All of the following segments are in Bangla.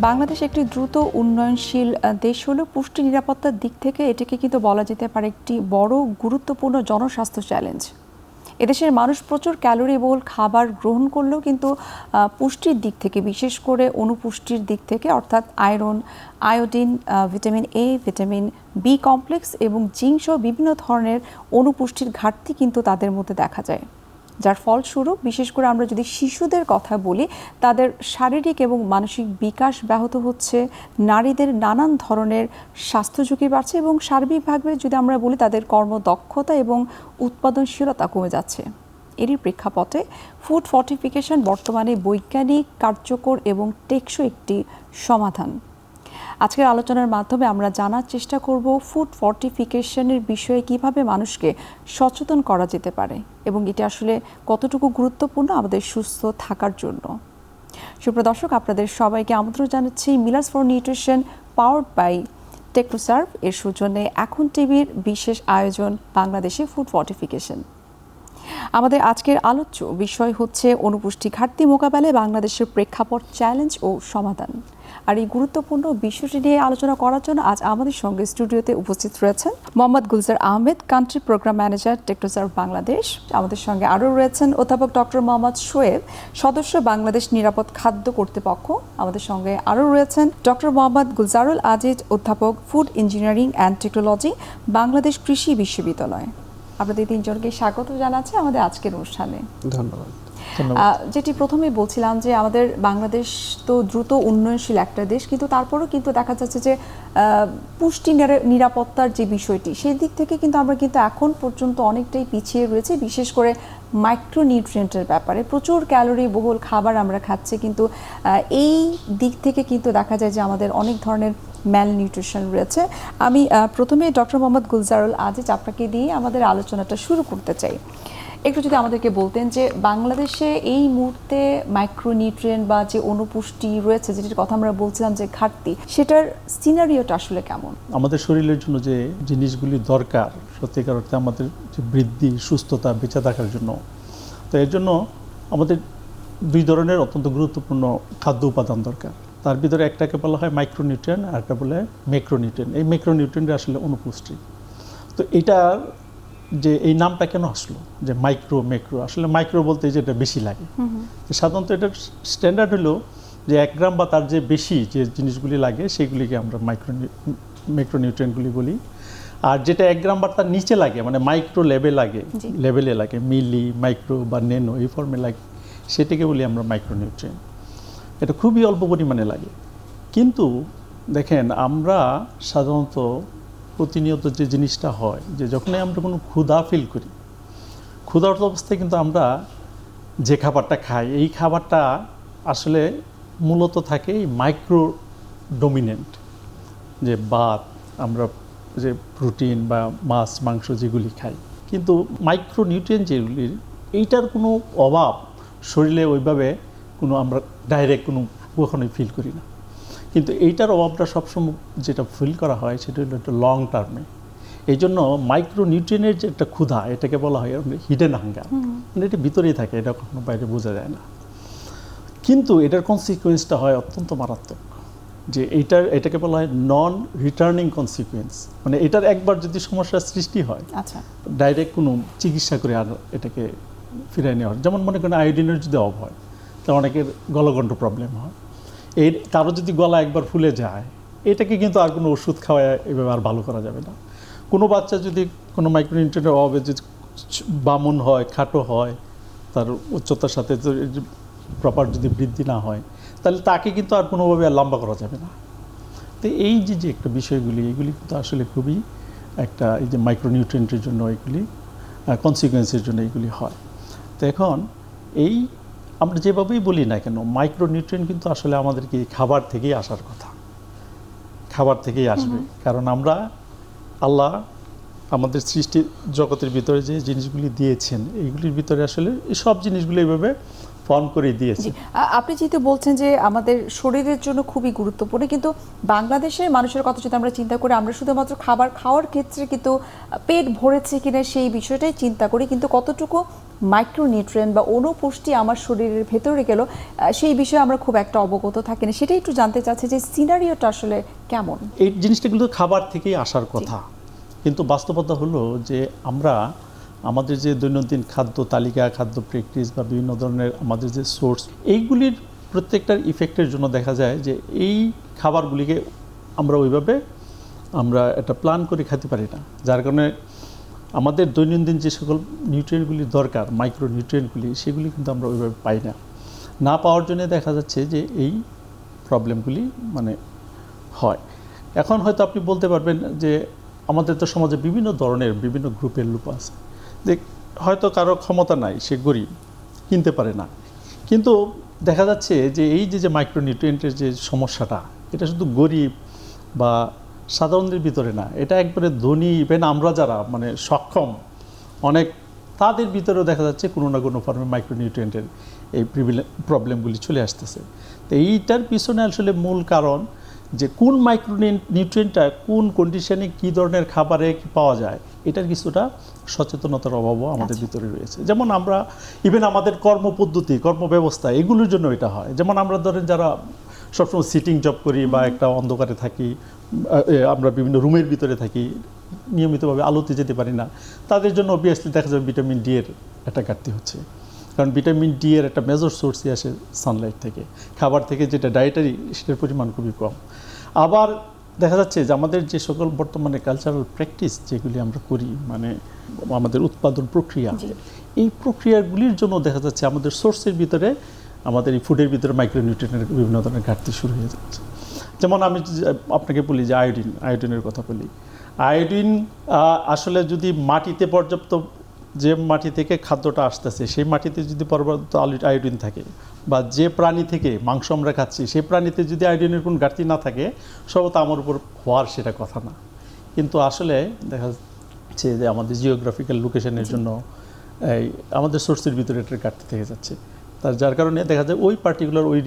বাংলাদেশ একটি দ্রুত উন্নয়নশীল দেশ হলেও পুষ্টি নিরাপত্তার দিক থেকে এটিকে কিন্তু বলা যেতে পারে একটি বড় গুরুত্বপূর্ণ জনস্বাস্থ্য চ্যালেঞ্জ। এদেশের মানুষ প্রচুর ক্যালোরিবহুল খাবার গ্রহণ করলেও কিন্তু পুষ্টির দিক থেকে, বিশেষ করে অনুপুষ্টির দিক থেকে, অর্থাৎ iron, iodine, vitamin A, vitamin B complex এবং জিঙ্ক সহ বিভিন্ন ধরনের অনুপুষ্টির ঘাটতি কিন্তু তাদের মধ্যে দেখা যায়, যার ফলস্বরূপ বিশেষ করে আমরা যদি শিশুদের কথা বলি, তাদের শারীরিক এবং মানসিক বিকাশ ব্যাহত হচ্ছে, নারীদের নানান ধরনের স্বাস্থ্য ঝুঁকি বাড়ছে এবং সার্বিকভাবে যদি আমরা বলি তাদের কর্মদক্ষতা এবং উৎপাদনশীলতা কমে যাচ্ছে। এরই প্রেক্ষাপটে ফুড ফর্টিফিকেশন বর্তমানে বৈজ্ঞানিক, কার্যকর এবং টেকসই একটি সমাধান। আজকের আলোচনার মাধ্যমে আমরা জানার চেষ্টা করব ফুড ফর্টিফিকেশনের বিষয়ে কিভাবে মানুষকে সচেতন করা যেতে পারে এবং এটা আসলে কতটুকু গুরুত্বপূর্ণ আমাদের সুস্থ থাকার জন্য। সুপ্রিয় দর্শক, আপনাদের সবাইকে আমন্ত্রণ জানাচ্ছি Millers for Nutrition powered by TechnoServe এর সৌজন্যে এখন টিভির বিশেষ আয়োজন বাংলাদেশে ফুড ফর্টিফিকেশন। আমাদের আজকের আলোচ্য বিষয় হচ্ছে অনুপুষ্টি ঘাটতি মোকাবেলায় বাংলাদেশের প্রেক্ষাপট, চ্যালেঞ্জ ও সমাধান। আর এই গুরুত্বপূর্ণ বিষয়টি নিয়ে আলোচনা করার জন্য আজ আমাদের সঙ্গে স্টুডিওতে উপস্থিত রয়েছেন Mohammad Gulzar Ahmed, country programme manager, TechnoServe Bangladesh. আমাদের সঙ্গে আরও রয়েছেন অধ্যাপক ডক্টর মোহাম্মদ শোয়েব, সদস্য, বাংলাদেশ নিরাপদ খাদ্য কর্তৃপক্ষ। আমাদের সঙ্গে আরও রয়েছেন ডক্টর মোহাম্মদ গুলজারুল আজিজ, অধ্যাপক, food engineering and technology, Bangladesh কৃষি বিশ্ববিদ্যালয়। আপনাদের তিনজনকে স্বাগত জানাচ্ছি আমাদের আজকের অনুষ্ঠানে। ধন্যবাদ। যেটি প্রথমে বলছিলাম যে আমাদের বাংলাদেশ তো দ্রুত উন্নয়নশীল একটা দেশ, কিন্তু তারপরেও কিন্তু দেখা যাচ্ছে যে পুষ্টি নিরাপত্তার যে বিষয়টি, সেই দিক থেকে কিন্তু আমরা কিন্তু এখন পর্যন্ত অনেকটাই পিছিয়ে রয়েছে, বিশেষ করে মাইক্রোনিউট্রিয়েন্টের ব্যাপারে। প্রচুর ক্যালোরি বহুল খাবার আমরা খাচ্ছি, কিন্তু এই দিক থেকে কিন্তু দেখা যায় যে আমাদের অনেক ধরনের ম্যালনিউট্রিশন রয়েছে। আমি প্রথমে ডক্টর মোহাম্মদ গুলজারুল আজিজ আপনাকে দিয়ে আমাদের আলোচনাটা শুরু করতে চাই। একটু যদি আমাদেরকে বলতেন যে বাংলাদেশে এই মুহূর্তে মাইক্রোনিউট্রিয়েন্ট বা যে অনুপুষ্টি রয়েছে, যেটির কথা আমরা বলছিলাম যে ঘাটতি, সেটার সিনারিওটা আসলে কেমন? আমাদের শরীরের জন্য যে জিনিসগুলি দরকার সত্যিকার অর্থে আমাদের যে বৃদ্ধি, সুস্থতা, বেঁচে থাকার জন্য, তো এর জন্য আমাদের দুই ধরনের অত্যন্ত গুরুত্বপূর্ণ খাদ্য উপাদান দরকার। তার ভিতরে একটাকে বলা হয় মাইক্রোনিউট্রিয়েন্ট আর একটা বলে ম্যাক্রোনিউট্রিয়েন্ট। এই ম্যাক্রোনিউট্রিয়েন্ট আসলে অনুপুষ্টি। তো এটা যে এই নামটা কেন আসলো যে ম্যাক্রো, আসলে মাইক্রো বলতে যেটা বেশি লাগে। সাধারণত এটার স্ট্যান্ডার্ড হলো যে 1 গ্রাম বা তার যে বেশি যে জিনিসগুলি লাগে সেগুলিকে আমরা ম্যাক্রোনিউট্রিয়েন্টগুলি বলি। আর যেটা 1 গ্রাম বা তার নিচে লাগে, মানে মাইক্রো লেভেলে লাগে, মিলি, মাইক্রো বা ন্যানো এই ফর্মে লাগে, সেটাকে বলি আমরা মাইক্রোনিউট্রিয়েন্ট। এটা খুবই অল্প পরিমাণে লাগে। কিন্তু দেখেন, আমরা সাধারণত প্রতিনিয়ত যে জিনিসটা হয় যে যখনই আমরা কোনো ক্ষুধা ফিল করি, ক্ষুধার্ত অবস্থায় কিন্তু আমরা যে খাবারটা খাই, এই খাবারটা আসলে মূলত থাকে এই মাইক্রো ডমিনেন্ট, যে ভাত, আমরা যে প্রোটিন বা মাছ, মাংস যেগুলি খাই। কিন্তু মাইক্রোনিউট্রিয়েন্ট যেগুলির, এইটার কোনো অভাব শরীরে ওইভাবে কোনো আমরা ডাইরেক্ট কোনো কখনোই ফিল করি না। কিন্তু এইটার অভাবটা সবসময় যেটা ফিল করা হয় সেটা হলো একটা লং টার্মে। এই জন্য মাইক্রোনিউট্রিয়েন্টের যে একটা ক্ষুধা, এটাকে বলা হয় হিডেন হাঙ্গার, মানে এটা ভিতরেই থাকে, এটা কখনো বাইরে বোঝা যায় না। কিন্তু এটার কনসিকুয়েন্সটা হয় অত্যন্ত মারাত্মক, যে এটাকে বলা হয় নন রিটার্নিং কনসিকুয়েন্স। মানে এটার একবার যদি সমস্যার সৃষ্টি হয়, আচ্ছা, ডাইরেক্ট কোনো চিকিৎসা করে আর এটাকে ফিরিয়ে নেওয়া হয়। যেমন মনে করেন আয়োডিনের যদি অভাব হয়, তাহলে অনেকের গলগণ্ড প্রবলেম হয়। কারো যদি গলা একবার ফুলে যায়, এটাকে কিন্তু আর কোনো ওষুধ খাওয়ায় এভাবে আর ভালো করা যাবে না। কোনো বাচ্চা যদি কোনো মাইক্রোনিউট্রিয়েন্টের অভাবে যদি বামন হয়, খাটো হয়, তার উচ্চতার সাথে প্রপার যদি বৃদ্ধি না হয়, তাহলে তাকে কিন্তু আর কোনোভাবে আর লম্বা করা যাবে না। তো এই যে একটা বিষয়গুলি, এগুলি কিন্তু আসলে খুবই একটা, এই যে মাইক্রোনিউট্রিয়েন্টের জন্য এগুলি কনসিকুয়েন্সের জন্য এগুলি হয়। তো এখন এই আমরা যেভাবেই বলি না কেন, মাইক্রোনিউট্রিয়েন্ট কিন্তু আসলে আমাদেরকে খাবার থেকেই আসার কথা, খাবার থেকেই আসবে। কারণ আমরা, আল্লাহ আমাদের সৃষ্টি জগতের ভিতরে যে জিনিসগুলি দিয়েছেন, এইগুলির ভিতরে আসলে এই সব জিনিসগুলি এইভাবে ফর্ম করে দিয়েছে। আপনি যেহেতু বলছেন যে আমাদের শরীরের জন্য খুবই গুরুত্বপূর্ণ, কিন্তু বাংলাদেশের মানুষের কথা যদি আমরা চিন্তা করি, আমরা শুধুমাত্র খাবার খাওয়ার ক্ষেত্রে কিন্তু পেট ভরেছে কিনা সেই বিষয়টাই চিন্তা করি, কিন্তু কতটুকু মাইক্রোনিউট্রিয়েন্ট বা অনুপুষ্টি আমার শরীরের ভেতরে গেল সেই বিষয়ে আমরা খুব একটা অবগত থাকি না। সেটাই একটু জানতে চাচ্ছি যে সিনারিওটা আসলে কেমন। এই জিনিসটা কিন্তু খাবার থেকেই আসার কথা, কিন্তু বাস্তবতা হলো যে আমরা আমাদের যে দৈনন্দিন খাদ্য তালিকা, খাদ্য প্র্যাকটিস বা বিভিন্ন ধরনের আমাদের যে সোর্স, এইগুলির প্রত্যেকটার ইফেক্টের জন্য দেখা যায় যে এই খাবারগুলিকে আমরা ওইভাবে আমরা একটা প্ল্যান করে খেতে পারি না, যার কারণে আমাদের দৈনন্দিন যে সকল নিউট্রিয়েন্টগুলি দরকার, মাইক্রো নিউট্রিয়েন্টগুলি, সেগুলি কিন্তু আমরা ওইভাবে পাই না। না পাওয়ার জন্য দেখা যাচ্ছে যে এই প্রবলেমগুলি মানে হয়। এখন হয়তো আপনি বলতে পারবেন যে আমাদের তো সমাজে বিভিন্ন ধরনের বিভিন্ন গ্রুপের লোক আছে, যে হয়তো কারো ক্ষমতা নাই, সে গরিব, কিনতে পারে না, কিন্তু দেখা যাচ্ছে যে এই যে মাইক্রোনিউট্রিয়েন্টের যে সমস্যাটা, এটা শুধু গরিব বা সাধারণদের ভিতরে না, এটা একবারে ধনী, ইভেন আমরা যারা মানে সক্ষম অনেক, তাদের ভিতরেও দেখা যাচ্ছে কোনো না কোনো ফর্মে মাইক্রোনিউট্রিয়েন্টের এই প্রবলেমগুলি চলে আসতেছে। তো এইটার পিছনে আসলে মূল কারণ যে কোন মাইক্রোনিউট্রিয়েন্টটা কোন কন্ডিশনে কী ধরনের খাবারে পাওয়া যায়, এটার কিছুটা সচেতনতার অভাবও আমাদের ভিতরে রয়েছে। যেমন আমরা ইভেন আমাদের কর্মপদ্ধতি, কর্মব্যবস্থা, এগুলোর জন্য এটা হয়। যেমন আমরা ধরেন যারা সবসময় সিটিং জব করি বা একটা অন্ধকারে থাকি, আমরা বিভিন্ন রুমের ভিতরে থাকি, নিয়মিতভাবে আলোতে যেতে পারি না, তাদের জন্য অবভিয়াসলি দেখা যাবে ভিটামিন ডি এর একটা ঘাটতি হচ্ছে, কারণ ভিটামিন ডি এর একটা মেজর সোর্সই আসে সানলাইট থেকে, খাবার থেকে, যেটা ডায়েটারি সেটার পরিমাণ খুবই কম। আবার দেখা যাচ্ছে যে আমাদের যে সকল বর্তমানে কালচারাল প্র্যাকটিস যেগুলি আমরা করি, মানে আমাদের উৎপাদন প্রক্রিয়া, এই প্রক্রিয়াগুলির জন্য দেখা যাচ্ছে আমাদের সোর্সের ভিতরে, আমাদের এই ফুডের ভিতরে মাইক্রোনিউট্রিয়েন্টের বিভিন্ন ধরনের ঘাটতি শুরু হয়ে যাচ্ছে। যেমন আমি আপনাকে বলি যে আয়োডিনের কথা বলি। আয়োডিন আসলে যদি মাটিতে পর্যাপ্ত, যে মাটি থেকে খাদ্যটা আসতেছে সেই মাটিতে যদি পর্যাপ্ত আয়োডিন থাকে, বা যে প্রাণী থেকে মাংস আমরা খাচ্ছি সেই প্রাণীতে যদি আয়োডিনের কোনো ঘাটতি না থাকে, সবত আমার উপর হওয়ার সেটা কথা না। কিন্তু আসলে দেখা যাচ্ছে যে আমাদের জিওগ্রাফিক্যাল লোকেশনের জন্য এই আমাদের সোর্সের ভিতরে এটার ঘাটতি থেকে যাচ্ছে, যার কারণে দেখা যায় ওই পার্টিকুলার ওই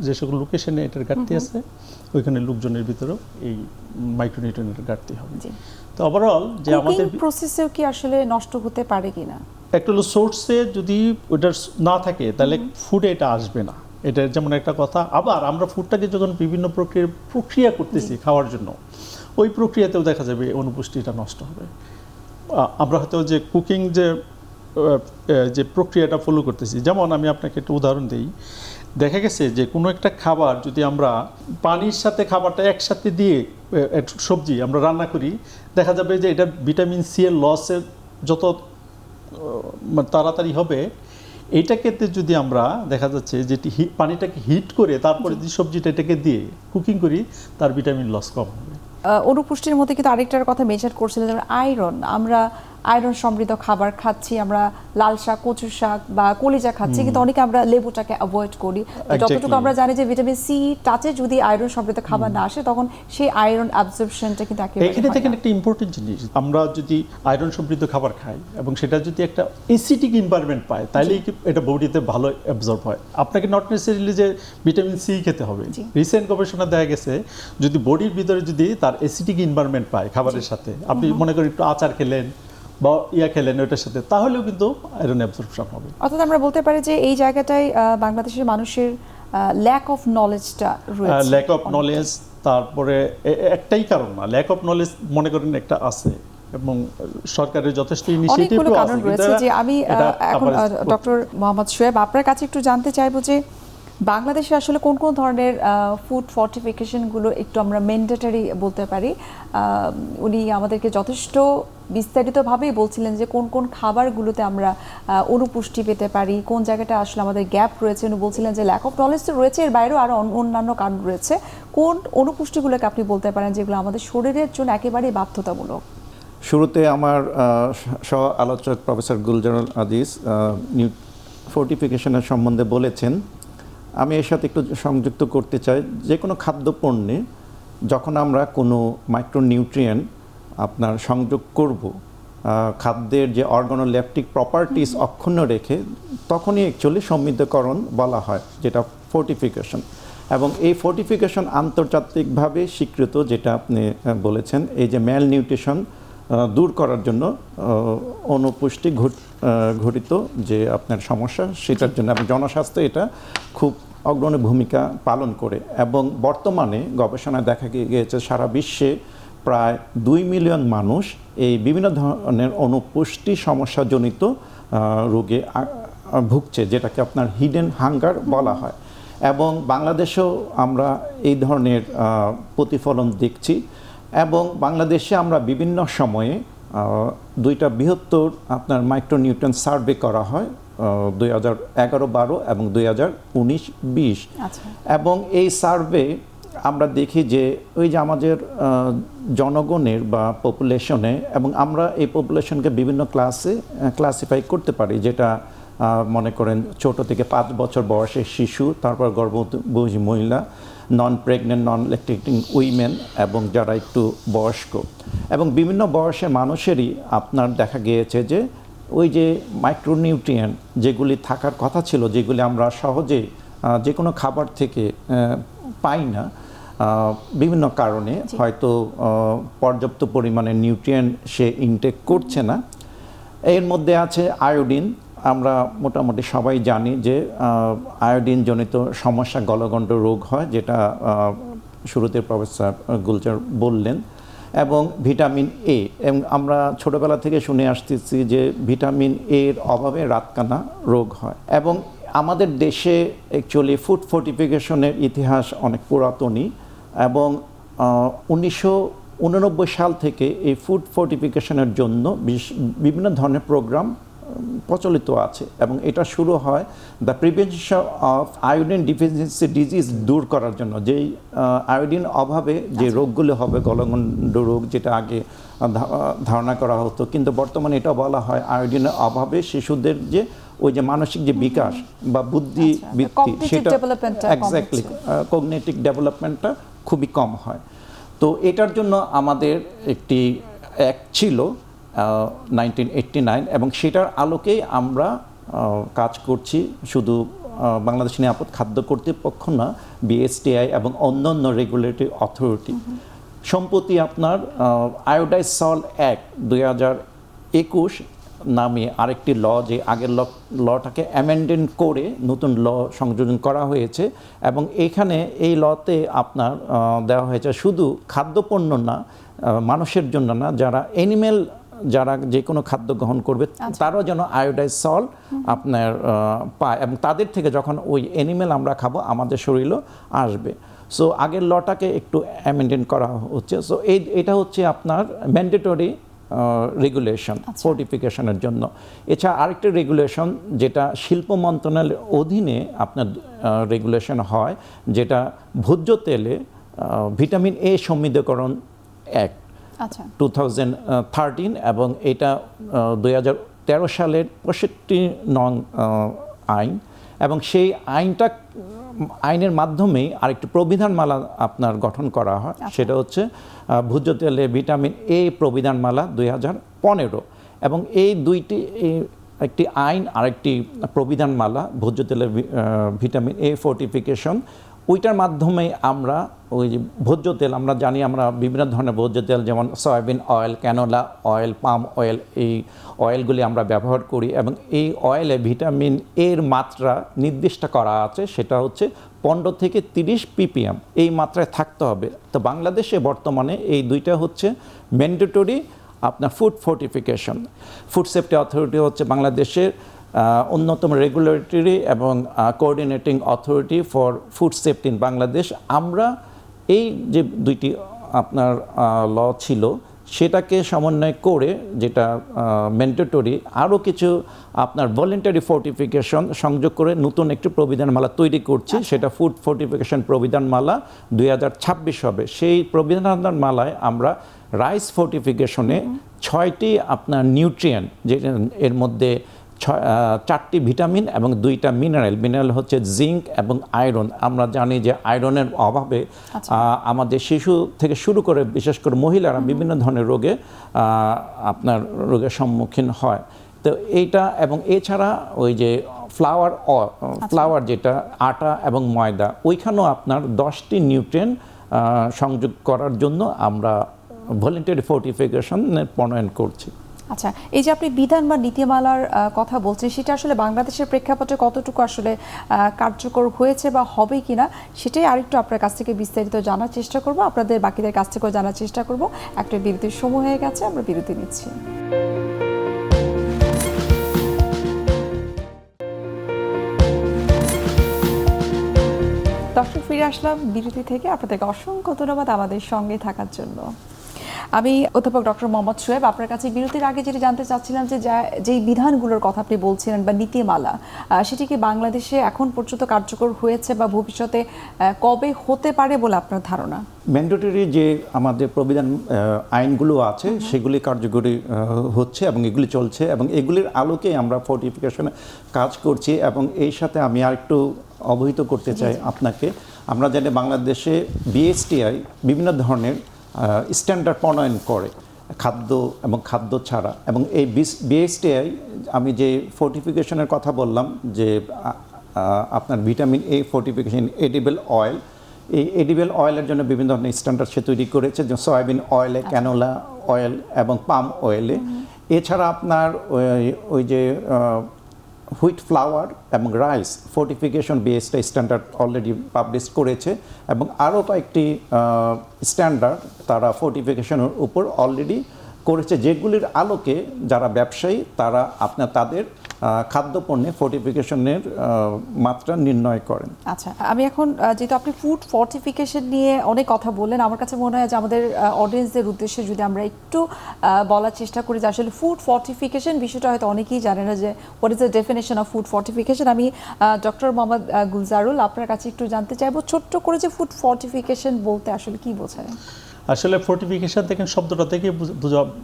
যে সকল লোকেশনে এটার ঘাটতি আছে, ওইখানে লোকজনের ভিতরেও এই মাইক্রোনিউট্রিয়েন্টের ঘাটতি হবে। তো ওভারঅল যে আমাদের প্রসেসেও কি আসলে নষ্ট হতে পারে কিনা, একটা হলো সোর্সে যদি ওইটার না থাকে তাহলে ফুডে এটা আসবে না, এটা যেমন একটা কথা। আবার আমরা ফুডটাকে যখন বিভিন্ন প্রক্রিয়া করতেছি খাওয়ার জন্য, ওই প্রক্রিয়াতেও দেখা যাবে অনুপুষ্টিটা নষ্ট হবে। আমরা হয়তো যে কুকিং যে প্রক্রিয়াটা ফলো করতেছি, যেমন আমি আপনাকে একটা উদাহরণ দিই। দেখা গেছে যে কোনো একটা খাবার যদি আমরা পানির সাথে খাবারটা একসাথে দিয়ে সবজি আমরা রান্না করি, দেখা যাবে যে এটা ভিটামিন সি এর লসের যত তাড়াতাড়ি হবে, এইটাকে যদি আমরা দেখা যাচ্ছে যে পানিটাকে হিট করে তারপরে যে সবজিটা এটাকে দিয়ে কুকিং করি, তার ভিটামিন লস কম হবে। অনুপুষ্টির মধ্যে কিন্তু আরেকটার কথা মেনশন করছিলেন, যেমন আয়রন। আমরা আয়রন সমৃদ্ধ খাবার খাচ্ছি, আমরা লাল শাক, কচু শাক বা কলিজা খাচ্ছি, কিন্তু অনেকে আমরা লেবুটাকে অ্যাভয়েড করি। যতটুকু আমরা জানি যে ভিটামিন সি টাচে যদি আয়রন সমৃদ্ধ খাবার না আসে, তখন সেই আয়রন অ্যাবজর্পশনটা কিন্তু একেবারে এখানে দেখেন একটা ইম্পর্টেন্ট জিনিস, আমরা যদি আয়রন সমৃদ্ধ খাবার খাই এবং সেটা যদি একটা অ্যাসিডিক এনভায়রনমেন্ট পায়, তাহলেই এটা বডিতে ভালো অ্যাবজর্ব হয়। আপনাকে নট নেসেসারিলি যে ভিটামিন সি খেতে হবে। রিসেন্ট গবেষণা দেখা গেছে যদি বডির ভিতরে যদি তার অ্যাসিডিক এনভায়রনমেন্ট পায় খাবারের সাথে, আপনি মনে করেন একটু আচার খেলেন বা খেলেন ওইটার সাথে, তাহলেও কিন্তু আয়রন অ্যাবজর্পশন হবে। অর্থাৎ আমরা বলতে পারি যে এই জায়গাটায় বাংলাদেশের মানুষের ল্যাক অফ নলেজটা রয়েছে। ল্যাক অফ নলেজ, তারপরে একটাই কারণ না, ল্যাক অফ নলেজ মনে করেন একটা আছে, এবং সরকারের যথেষ্ট ইনিশিয়েটিভও আছে, রয়েছে। যে আমি এখন ডক্টর মোহাম্মদ শোয়েব, আপনার কাছে একটু জানতে চাইবো যে বাংলাদেশে আসলে কোন কোন ধরনের ফুড ফর্টিফিকেশনগুলো একটু আমরা ম্যান্ডেটরি বলতে পারি। উনি আমাদেরকে যথেষ্ট বিস্তারিতভাবেই বলছিলেন যে কোন কোন খাবারগুলোতে আমরা অনুপুষ্টি পেতে পারি, কোন জায়গাটা আসলে আমাদের গ্যাপ রয়েছে। উনি বলছিলেন যে ল্যাক অফ নলেজ তো রয়েছে, এর বাইরেও আরও অন্যান্য কারণ রয়েছে। কোন অনুপুষ্টিগুলোকে আপনি বলতে পারেন যেগুলো আমাদের শরীরের জন্য একেবারেই বাধ্যতামূলক? শুরুতে আমার সহ আলোচক প্রফেসর গুলজারুল আজিজ ফোর্টিফিকেশনের সম্বন্ধে বলেছেন। আমি এর সাথে একটু সংযুক্ত করতে চাই, যে কোনো খাদ্যপণ্যে যখন আমরা কোনো মাইক্রোনিউট্রিয়েন্ট আপনার সংযোগ করব, খাদ্যের যে অর্গানোলেপটিক প্রপার্টিস অক্ষুণ্ণ রেখে তখনই অ্যাকচুয়ালি সমৃদ্ধকরণ বলা হয়, যেটা ফোর্টিফিকেশন। এবং এই ফোর্টিফিকেশন আন্তর্জাতিকভাবে স্বীকৃত, যেটা আপনি বলেছেন, এই যে ম্যাল নিউট্রিশন দূর করার জন্য অনুপুষ্টি ঘটিত যে আপনার সমস্যা, সেটার জন্য এবং জনস্বাস্থ্য এটা খুব অগ্রণী ভূমিকা পালন করে। এবং বর্তমানে গবেষণায় দেখা গিয়েছে সারা বিশ্বে প্রায় 2 মিলিয়ন মানুষ এই বিভিন্ন ধরনের অনুপুষ্টি সমস্যাজনিত রোগে ভুগছে, যেটাকে আপনার হিডেন হাঙ্গার বলা হয়। এবং বাংলাদেশেও আমরা এই ধরনের প্রতিফলন দেখছি। এবং বাংলাদেশে আমরা বিভিন্ন সময়ে 2টা বৃহত্তর আপনার মাইক্রোনিউট্রিয়েন্ট সার্ভে করা হয়, 2011-12 এবং 2019-20। এবং এই সার্ভে আমরা দেখি যে ওই যে আমাদের জনগণের বা পপুলেশনে, এবং আমরা এই পপুলেশনকে বিভিন্ন ক্লাসে ক্লাসিফাই করতে পারি, যেটা মনে করেন ছোট থেকে 5 বছর বয়সের শিশু, তারপর গর্ভবতী মহিলা, নন প্রেগনেন্ট, নন ল্যাকটেটিং উইমেন, এবং যারা একটু বয়স্ক। এবং বিভিন্ন বয়সের মানুষেরই আপনার দেখা গিয়েছে যে ওই যে মাইক্রোনিউট্রিয়েন্ট যেগুলি থাকার কথা ছিল, যেগুলি আমরা সহজে যে কোনো খাবার থেকে পাই না বিভিন্ন কারণে, হয়তো পর্যাপ্ত পরিমাণে নিউট্রিয়েন্ট সে ইনটেক করছে না। এর মধ্যে আছে আয়োডিন। আমরা মোটামুটি সবাই জানি যে আয়োডিন জনিত সমস্যা গলগণ্ড রোগ হয়, যেটা শুরুতে প্রফেসর গুলজার বললেন। এবং ভিটামিন এ, এবং আমরা ছোটোবেলা থেকে শুনে আসতেছি যে ভিটামিন এর অভাবে রাতকানা রোগ হয়। এবং আমাদের দেশে অ্যাকচুয়ালি ফুড ফোর্টিফিকেশনের ইতিহাস অনেক পুরাতনই, এবং 1989 সাল থেকে এই ফুড ফোর্টিফিকেশনের জন্য বিভিন্ন ধরনের প্রোগ্রাম প্রচলিত আছে। এবং এটা শুরু হয় the prevention of iodine deficiency disease দূর করার জন্য, যেই আয়োডিন অভাবে যে রোগগুলো হবে, গলগণ্ড রোগ, যেটা আগে ধারণা করা হতো, কিন্তু বর্তমানে এটা বলা হয় আয়োডিনের অভাবে শিশুদের যে ওই যে মানসিক যে বিকাশ বা বুদ্ধি বৃত্তি, সেটা এক্স্যাক্টলি কগনিটিভ ডেভেলপমেন্টটা খুবই কম হয়। তো এটার জন্য আমাদের একটি অ্যাক্ট ছিল 1989, এবং সেটার আলোকেই আমরা কাজ করছি। শুধু বাংলাদেশ নিরাপদ খাদ্য কর্তৃপক্ষ না, বিএসটিআই এবং অন্যান্য রেগুলেটরি অথরিটি। সম্প্রতি আপনার আয়োডাইজ সল্ট অ্যাক্ট 2021 নামে আরেকটি ল, যে আগের লটাকে অ্যামেন্ডেন্ট করে নতুন ল সংযোজন করা হয়েছে। এবং এখানে এই লতে আপনার দেওয়া হয়েছে শুধু খাদ্যপণ্য না, মানুষের জন্য না, যারা অ্যানিমেল, যারা যে কোনো খাদ্য গ্রহণ করবে তারাও যেন আয়োডাইজ সল্ট আপনার পায়, এবং তাদের থেকে যখন ওই অ্যানিমেল আমরা খাবো আমাদের শরীরও আসবে। সো আগের লটাকে একটু অ্যামেন্ডেন্ট করা হচ্ছে। সো এটা হচ্ছে আপনার ম্যান্ডেটরি রেগুলেশন ফোর্টিফিকেশনের জন্য। এছাড়া আরেকটি রেগুলেশন, যেটা শিল্প মন্ত্রণালয়ের অধীনে আপনার রেগুলেশন হয়, যেটা ভোজ্য তেলে ভিটামিন এ সমৃদ্ধকরণ অ্যাক্ট 2013, এবং এটা 2013 সালের 65 নং আইন। এবং সেই আইনের মাধ্যমেই আরেকটি প্রবিধানমালা আপনার গঠন করা হয়, সেটা হচ্ছে ভোজ্য তেলে ভিটামিন এ প্রবিধানমালা 2015। এবং এই দুইটি, একটি আইন আর একটি প্রবিধানমালা, ভোজ্য তেলে ভিটামিন এ ফোর্টিফিকেশন, ওইটার মাধ্যমে আমরা ওই যে ভোজ্য তেল, আমরা জানি আমরা বিভিন্ন ধরনের ভোজ্য তেল, যেমন soybean oil, canola oil, palm oil, এই অয়েলগুলি আমরা ব্যবহার করি। এবং এই অয়েলে ভিটামিন এর মাত্রা নির্দিষ্ট করা আছে, সেটা হচ্ছে 15 থেকে 30 ppm এই মাত্রায় থাকতে হবে। তো বাংলাদেশে বর্তমানে এই দুইটা হচ্ছে ম্যান্ডেটরি আপনার ফুড ফোর্টিফিকেশন। ফুড সেফটি অথরিটি হচ্ছে বাংলাদেশের অন্যতম রেগুলেটরি এবং coordinating authority for food safety in Bangladesh. আমরা এই যে দুইটি আপনার ল ছিল, সেটাকে সমন্বয় করে, যেটা ম্যান্ডেটরি, আরও কিছু আপনার ভলেন্টারি ফোর্টিফিকেশন সংযোগ করে নতুন একটি প্রবিধানমালা তৈরি করছি। সেটা ফুড ফোর্টিফিকেশন প্রবিধানমালা 2026 হবে। সেই প্রবিধানমালায় আমরা রাইস ফোর্টিফিকেশনে 6টি আপনার নিউট্রিয়েন্ট, যে এর মধ্যে 4টি ভিটামিন এবং 2টা মিনারেল হচ্ছে জিঙ্ক এবং আয়রন। আমরা জানি যে আয়রনের অভাবে আমাদের শিশু থেকে শুরু করে বিশেষ করে মহিলারা বিভিন্ন ধরনের রোগে আপনার রোগের সম্মুখীন হয়। তো এইটা এবং এছাড়া ওই যে ফ্লাওয়ার যেটা আটা এবং ময়দা, ওইখানেও আপনার 10টি নিউট্রিয়েন্ট সংযোগ করার জন্য আমরা ভলেন্টারি ফোর্টিফিকেশনের প্রণয়ন করছি। আচ্ছা, এই যে আপনি বিধান বা নীতিমালার কথা বলছেন, সেটা আসলে বাংলাদেশের প্রেক্ষাপটে কতটুকু আসলে কার্যকর হয়েছে বা হবে কিনা, সেটাই আরেকটু আপনার কাছ থেকে বিস্তারিত জানার চেষ্টা করব, আপনাদের বাকিদের কাছ থেকেও জানার চেষ্টা করব। একটা বিরতির সময় হয়ে গেছে, আমরা বিরতি নিচ্ছি। দর্শক, ফিরে আসলাম বিরতি থেকে। আপনাদেরকে অসংখ্য ধন্যবাদ আমাদের সঙ্গে থাকার জন্য। আমি অধ্যাপক ডক্টর মোহাম্মদ শোয়েব, আপনার কাছে বিরতির আগে যেটা জানতে চাচ্ছিলাম যে যেই বিধানগুলোর কথা আপনি বলছিলেন বা নীতিমালা, সেটি কি বাংলাদেশে এখন পর্যন্ত কার্যকর হয়েছে বা ভবিষ্যতে কবে হতে পারে বলে আপনার ধারণা? ম্যান্ডেটরি যে আমাদের প্রবিধান আইনগুলো আছে সেগুলি কার্যকরী হচ্ছে এবং এগুলি চলছে এবং এগুলির আলোকে আমরা ফোর্টিফিকেশনে কাজ করছি। এবং এই সাথে আমি আরেকটু অবহিত করতে চাই আপনাকে, আমরা জানি বাংলাদেশে বিএসটিআই বিভিন্ন ধরনের স্ট্যান্ডার্ড প্রণয়ন করে খাদ্য এবং খাদ্য ছাড়া। এবং এই বিএসটিআই আমি যে ফোর্টিফিকেশনের কথা বললাম, যে আপনার ভিটামিন এ ফোর্টিফিকেশন, এডিবল অয়েল, এই এডিবল অয়েলের জন্য বিভিন্ন ধরনের স্ট্যান্ডার্ড সে তৈরি করেছে, যে সয়াবিন অয়েলে, ক্যানোলা অয়েল এবং পাম অয়েলে। এছাড়া আপনার ওই যে হুইট ফ্লাওয়ার এবং rice fortification BST standard already publish করেছে এবং আরও কয়েকটি স্ট্যান্ডার্ড তারা ফোর্টিফিকেশনের উপর অলরেডি করেছে, যেগুলির আলোকে যারা ব্যবসায়ী তারা তাদের খাদ্যপণ্যে ফোর্টিফিকেশনের মাত্রা নির্ণয় করেন। আচ্ছা, আমি এখন যেহেতু আপনি ফুড ফর্টিফিকেশন নিয়ে অনেক কথা বললেন, আমার কাছে মনে হয় যে আমাদের অডিয়েন্সদের উদ্দেশ্যে যদি আমরা একটু বলার চেষ্টা করি যে আসলে ফুড ফর্টিফিকেশন বিষয়টা হয়তো অনেকেই জানে না, যে what is the definition of food fortification. আমি ডক্টর মোহাম্মদ গুলজারুল, আপনার কাছে একটু জানতে চাইবো ছোট্ট করে যে ফুড ফর্টিফিকেশন বলতে আসলে কি বোঝায়? আসলে ফোর্টিফিকেশন দেখেন শব্দটা থেকে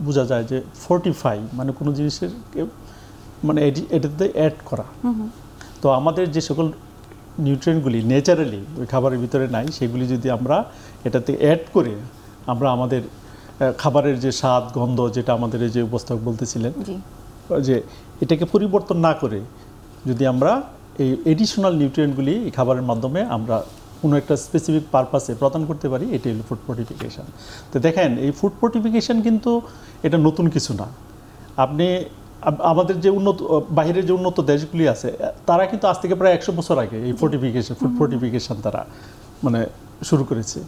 বোঝা যায় যে ফোর্টিফাই মানে কোনো জিনিসের মানে এটাতে অ্যাড করা। তো আমাদের যে সকল নিউট্রিয়েন্টগুলি ন্যাচারালি ওই খাবারের ভিতরে নাই, সেগুলি যদি আমরা এটাতে অ্যাড করে আমরা আমাদের খাবারের যে স্বাদ গন্ধ, যেটা আমাদের এই যে উপস্থাপক বলতেছিলেন, যে এটাকে পরিবর্তন না করে যদি আমরা এই এডিশনাল নিউট্রিয়েন্টগুলি এই খাবারের মাধ্যমে আমরা কোনো একটা স্পেসিফিক পারপাসে প্রদান করতে পারি, এটাই হলো ফুড ফর্টিফিকেশন। তো দেখেন, এই ফুড ফর্টিফিকেশন কিন্তু এটা নতুন কিছু না। আপনি আমাদের যে বাইরের যে উন্নত দেশগুলি আছে, তারা কিন্তু আজ থেকে প্রায় 100 বছর আগে এই ফোর্টিফিকেশন ফুড ফর্টিফিকেশন তারা মানে শুরু করেছে।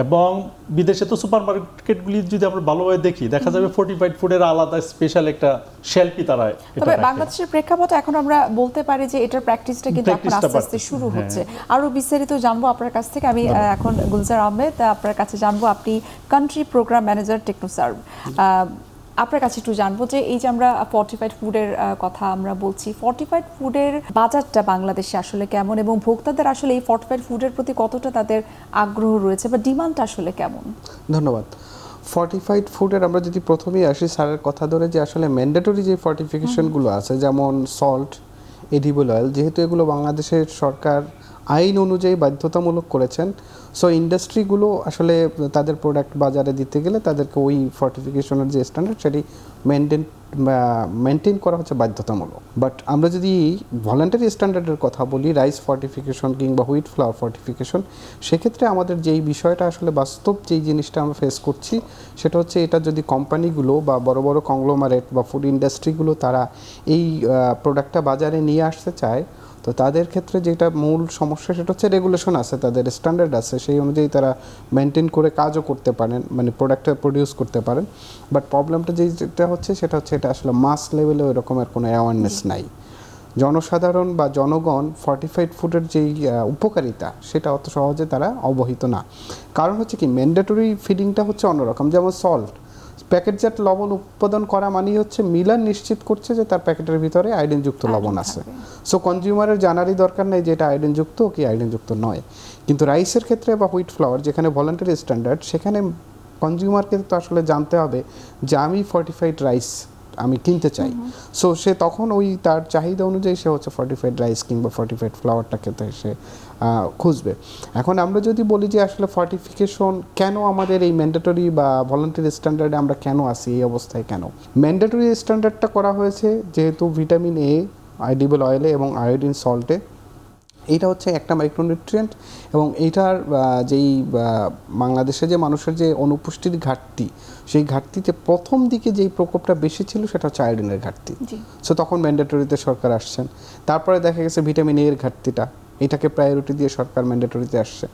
এবং বিদেশে তো সুপার মার্কেটগুলি যদি আমরা ভালোভাবে দেখি, দেখা যাবে ফোর্টিফাইড ফুডের আলাদা স্পেশাল একটা শেলফি তারা। তবে বাংলাদেশের প্রেক্ষাপটে এখন আমরা বলতে পারি যে এটার প্র্যাকটিসটা কিন্তু এখন আস্তে আস্তে শুরু হচ্ছে। আরো বিস্তারিত জানবো আপনার কাছ থেকে। আমি এখন গুলজার আহমেদ আপনার কাছে জানবো, আপনি কান্ট্রি প্রোগ্রাম ম্যানেজার টেকনোসার্ভ, আপনার কাছে একটু জানবো যে এই যে আমরা ফর্টিফাইড ফুডের কথা আমরা বলছি, ফর্টিফাইড ফুডের বাজারটা বাংলাদেশে আসলে কেমন এবং ভোক্তাদের আসলে এই ফর্টিফাইড ফুডের প্রতি কতটা তাদের আগ্রহ রয়েছে বা ডিমান্ডটা আসলে কেমন? ধন্যবাদ। ফর্টিফাইড ফুডের আমরা যদি প্রথমেই আসি স্যারের কথা ধরে, যে আসলে ম্যান্ডেটরি যে ফর্টিফিকেশনগুলো আছে, যেমন সল্ট, এডিবল অয়েল, যেহেতু এগুলো বাংলাদেশের সরকার আইন অনুযায়ী বাধ্যতামূলক করেছেন, সো ইন্ডাস্ট্রিগুলো আসলে তাদের প্রোডাক্ট বাজারে দিতে গেলে তাদেরকে ওই ফর্টিফিকেশনের যে স্ট্যান্ডার্ড সেটি মেনটেন করা হচ্ছে বাধ্যতামূলক। বাট আমরা যদি ভলান্টারি স্ট্যান্ডার্ডের কথা বলি, রাইস ফর্টিফিকেশন কিংবা হুইট ফ্লাওয়ার ফর্টিফিকেশন, সেক্ষেত্রে আমাদের যেই বিষয়টা আসলে বাস্তব যেই জিনিসটা আমরা ফেস করছি, সেটা হচ্ছে এটা যদি কোম্পানিগুলো বা বড় বড় কংগ্লোমারেট বা ফুড ইন্ডাস্ট্রিগুলো তারা এই প্রোডাক্টটা বাজারে নিয়ে আসতে চায়, তো তাদের ক্ষেত্রে যেটা মূল সমস্যা সেটা হচ্ছে রেগুলেশন আছে, তাদের স্ট্যান্ডার্ড আছে, সেই অনুযায়ী তারা মেনটেন করে কাজও করতে পারেন, মানে প্রোডাক্টটা প্রডিউস করতে পারেন। বাট প্রবলেমটা যেটা হচ্ছে সেটা হচ্ছে এটা আসলে মাস লেভেলে ওই রকমের কোনো অ্যাওয়ারনেস নাই। জনসাধারণ বা জনগণ ফর্টিফাইড ফুডের যেই উপকারিতা সেটা অত সহজে তারা অবহিত না। কারণ হচ্ছে কি, ম্যান্ডেটরি ফিডিংটা হচ্ছে অন্যরকম। যেমন সল্ট, প্যাকেটজাত লবণ উৎপাদন করা মানেই হচ্ছে মিলার নিশ্চিত করছে যে তার প্যাকেটের ভিতরে আয়োডিনযুক্ত লবণ আছে। সো কনজিউমারের জানারই দরকার নেই যে এটা আয়োডিনযুক্ত কি আয়োডিনযুক্ত নয়। কিন্তু রাইসের ক্ষেত্রে বা হুইট ফ্লাওয়ার যেখানে ভলান্টারি স্ট্যান্ডার্ড, সেখানে কনজিউমারকে তো আসলে জানতে হবে যে আমি ফর্টিফাইড রাইস আমি কিনতে চাই, সো সে তখন ওই তার চাহিদা অনুযায়ী সে হচ্ছে ফর্টিফাইড রাইস কিংবা ফর্টিফাইড ফ্লাওয়ারটা খেতে সে খুঁজবে। এখন আমরা যদি বলি যে আসলে ফর্টিফিকেশন কেন আমাদের এই ম্যান্ডেটরি বা ভলান্টারি স্ট্যান্ডার্ডে আমরা কেন আসি, এই অবস্থায় কেন ম্যান্ডেটরি স্ট্যান্ডার্ডটা করা হয়েছে, যেহেতু ভিটামিন এ এডিবল অয়েলে এবং আয়োডিন সল্টে এইটা হচ্ছে একটা মাইক্রোনিউট্রিয়েন্ট, এবং এইটার যেই বাংলাদেশে যে মানুষের যে অনুপুষ্টির ঘাটতি, সেই ঘাটতিতে প্রথম দিকে যেই প্রকোপটা বেশি ছিল সেটা হচ্ছে আয়োডিনের ঘাটতি। সো তখন ম্যান্ডেটরিতে সরকার আসছেন। তারপরে দেখা গেছে ভিটামিন এর ঘাটতিটা, এটাকে প্রায়োরিটি দিয়ে সরকার ম্যান্ডেটরিতে আসছে।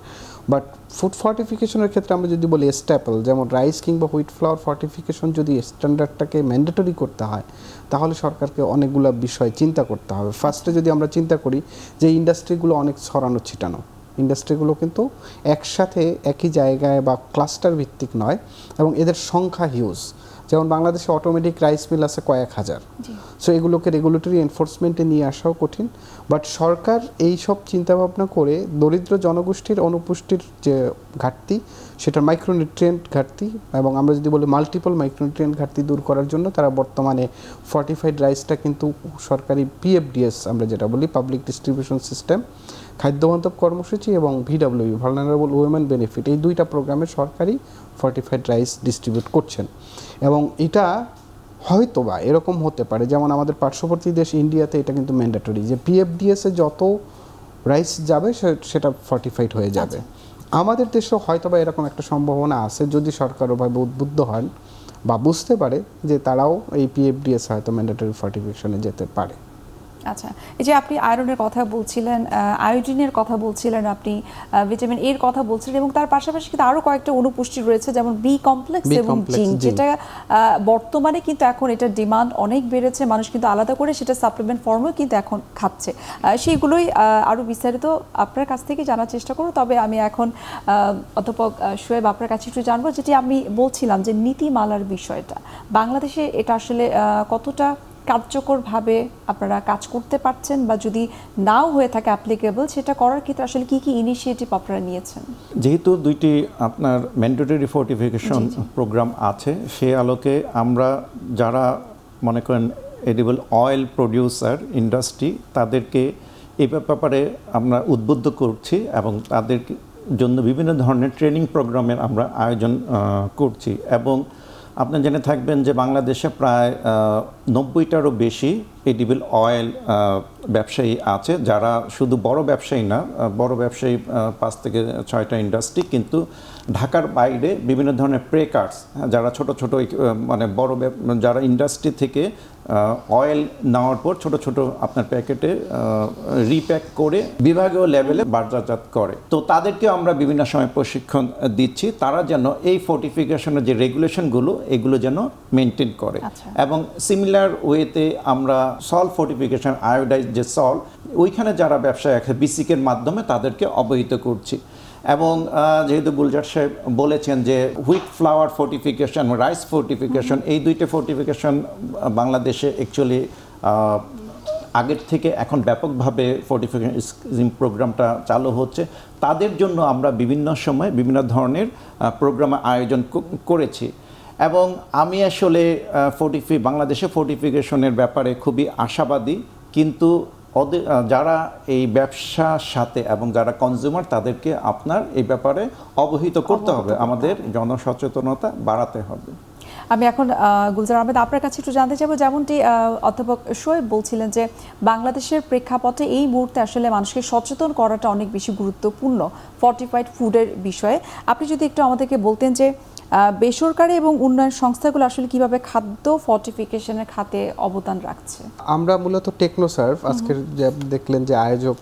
বাট ফুড ফর্টিফিকেশনের ক্ষেত্রে আমরা যদি বলি স্ট্যাপল, যেমন রাইস কিংবা হুইট ফ্লাওয়ার ফর্টিফিকেশন যদি স্ট্যান্ডার্ডটাকে ম্যান্ডেটরি করতে হয়, তাহলে সরকারকে অনেকগুলো বিষয় চিন্তা করতে হবে। ফার্স্টে যদি আমরা চিন্তা করি যে ইন্ডাস্ট্রিগুলো অনেক ছড়ানো ছিটানো, ইন্ডাস্ট্রিগুলো কিন্তু একসাথে একই জায়গায় বা ক্লাস্টার ভিত্তিক নয়, এবং এদের সংখ্যা হিউজ। যেমন বাংলাদেশে অটোমেটিক রাইস মিল আছে কয়েক হাজার, সো এগুলোকে রেগুলেটরি এনফোর্সমেন্টে নিয়ে আসাও কঠিন। বাট সরকার এই সব চিন্তাভাবনা করে দরিদ্র জনগোষ্ঠীর অনুপুষ্টির যে ঘাটতি, সেটার মাইক্রোনিউট্রিয়েন্ট ঘাটতি, এবং আমরা যদি বলি মাল্টিপল মাইক্রোনিউট্রিয়েন্ট ঘাটতি দূর করার জন্য তারা বর্তমানে ফর্টিফাইড রাইসটা কিন্তু সরকারি পিএফডিএস আমরা যেটা বলি পাবলিক ডিস্ট্রিবিউশন সিস্টেম, খাদ্য বান্ধব কর্মসূচি এবং ভিডব্লিউ ভালনারেবল উইমেন বেনিফিট, এই দুইটা প্রোগ্রামে সরকারি ফর্টিফাইড রাইস ডিস্ট্রিবিউট করছেন। এবং এটা হয়তোবা এরকম হতে পারে, যেমন আমাদের পার্শ্ববর্তী দেশ ইন্ডিয়াতে এটা কিন্তু ম্যান্ডেটরি যে পিএফডিএসে যত রাইস যাবে সেটা ফর্টিফাইড হয়ে যাবে। আমাদের দেশেও হয়তোবা এরকম একটা সম্ভাবনা আছে যদি সরকার ওভাবে উদ্বুদ্ধ হন বা বুঝতে পারে যে তারাও এই পিএফডিএস হয়তো ম্যান্ডেটরি ফর্টিফিকেশনে যেতে পারে। আচ্ছা, এই যে আপনি আয়রনের কথা বলছিলেন, আয়োডিনের কথা বলছিলেন, আপনি ভিটামিন এর কথা বলছিলেন, এবং তার পাশাপাশি কিন্তু আরও কয়েকটা অনুপুষ্টি রয়েছে, যেমন বি কমপ্লেক্স এবং জিঙ্ক, যেটা বর্তমানে কিন্তু এখন এটার ডিমান্ড অনেক বেড়েছে। মানুষ কিন্তু আলাদা করে সেটা সাপ্লিমেন্ট ফর্মেও কিন্তু এখন খাচ্ছে। সেইগুলোই আরও বিস্তারিত আপনার কাছ থেকে জানার চেষ্টা করব। তবে আমি এখন অধ্যাপক শোয়েব আপনার কাছে একটু জানবো, যেটি আমি বলছিলাম যে নীতিমালার বিষয়টা, বাংলাদেশে এটা আসলে কতটা কার্যকরভাবে আপনারা কাজ করতে পারছেন, বা যদি নাও হয়ে থাকে অ্যাপ্লিকেবল, সেটা করার ক্ষেত্রে আসলে কি কি ইনিশিয়েটিভ আপনারা নিয়েছেন? যেহেতু দুইটি আপনার ম্যান্ডেটরি ফর্টিফিকেশন প্রোগ্রাম আছে, সে আলোকে আমরা যারা মনে করেন এডিবল অয়েল প্রডিউসার ইন্ডাস্ট্রি, তাদেরকে এই ব্যাপারে আমরা উদ্বুদ্ধ করছি এবং তাদের জন্য বিভিন্ন ধরনের ট্রেনিং প্রোগ্রামের আমরা আয়োজন করছি। এবং আপনি জেনে থাকবেন যে বাংলাদেশে প্রায় 90টারও বেশি এডিবল অয়েল ব্যবসায়ী আছে, যারা শুধু বড় ব্যবসায়ী না, বড় ব্যবসায়ী 5 থেকে 6টা ইন্ডাস্ট্রি, কিন্তু ঢাকার বাইরে বিভিন্ন ধরনের প্রেকার্স, যারা ছোট ছোট মানে বড় যারা ইন্ডাস্ট্রি থেকে অয়েল নেওয়ার পর ছোট ছোট আপনার প্যাকেটে রিপ্যাক করে বিভাগীয় লেভেলে বাজারজাত করে, তো তাদেরকে আমরা বিভিন্ন সময় প্রশিক্ষণ দিচ্ছি, তারা যেন এই ফর্টিফিকেশনের যে রেগুলেশনগুলো এগুলো যেন মেনটেন করে। এবং সিমিলার ওয়েতে আমরা সল্ট ফর্টিফিকেশন, আয়োডাইজ যে সল্ট, ওইখানে যারা ব্যবসায়ী আছে বিসিকের মাধ্যমে তাদেরকে অবহিত করছি। এবং যেহেতু গুলজার সাহেব বলেছেন যে wheat flower fortification, rice fortification, এই দুইটা ফর্টিফিকেশন বাংলাদেশে অ্যাকচুয়ালি আগের থেকে এখন ব্যাপকভাবে ফর্টিফিকেশন প্রোগ্রামটা চালু হচ্ছে। তাদের জন্য আমরা বিভিন্ন সময় বিভিন্ন ধরনের প্রোগ্রাম আয়োজন করেছি। এবং আমি আসলে বাংলাদেশে ফর্টিফিকেশনের ব্যাপারে খুবই আশাবাদী, কিন্তু যারা এই ব্যবসার সাথে এবং যারা কনজিউমার, তাদেরকে আপনার এই ব্যাপারে অবহিত করতে হবে, আমাদের জনসচেতনতা বাড়াতে হবে। আমি এখন গুলজার আহমেদ আপনার কাছে একটু জানতে চাইবো, যেমনটি অধ্যাপক শোয়েব বলছিলেন যে বাংলাদেশের প্রেক্ষাপটে এই মুহূর্তে আসলে মানুষকে সচেতন করাটা অনেক বেশি গুরুত্বপূর্ণ ফর্টিফাইড ফুডের বিষয়ে। আপনি যদি একটু আমাদেরকে বলতেন যে বেসরকারি এবং উন্নয়ন সংস্থাগুলো আসলে কিভাবে খাদ্য ফর্টিফিকেশনের খাতে অবদান রাখছে? আমরা মূলত টেকনোসার্ভ, আজকের যে দেখলেন যে আয়োজক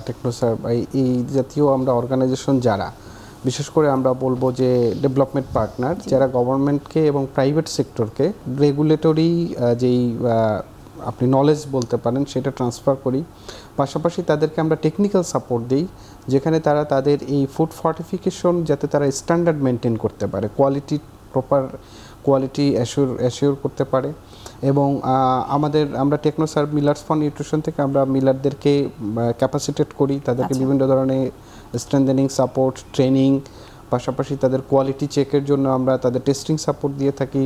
টেকনোসার্ভ, এই জাতীয় আমরা অর্গানাইজেশন যারা, বিশেষ করে আমরা বলবো যে ডেভেলপমেন্ট পার্টনার, যারা গভর্নমেন্টকে এবং প্রাইভেট সেক্টরকে রেগুলেটরি যেই আপনি নলেজ বলতে পারেন সেটা ট্রান্সফার করি, পাশাপাশি তাদেরকে আমরা টেকনিক্যাল সাপোর্ট দিই, যেখানে তারা তাদের এই ফুড ফর্টিফিকেশন যাতে তারা স্ট্যান্ডার্ড মেনটেন করতে পারে, প্রপার কোয়ালিটি অ্যাসিওর করতে পারে। এবং আমরা টেকনোসার্ভ মিলার্স ফর নিউট্রিশন থেকে আমরা মিলারদেরকে ক্যাপাসিটেট করি, তাদেরকে বিভিন্ন ধরনের স্ট্রেংথেনিং সাপোর্ট, ট্রেনিং, পাশাপাশি তাদের কোয়ালিটি চেকের জন্য আমরা তাদের টেস্টিং সাপোর্ট দিয়ে থাকি।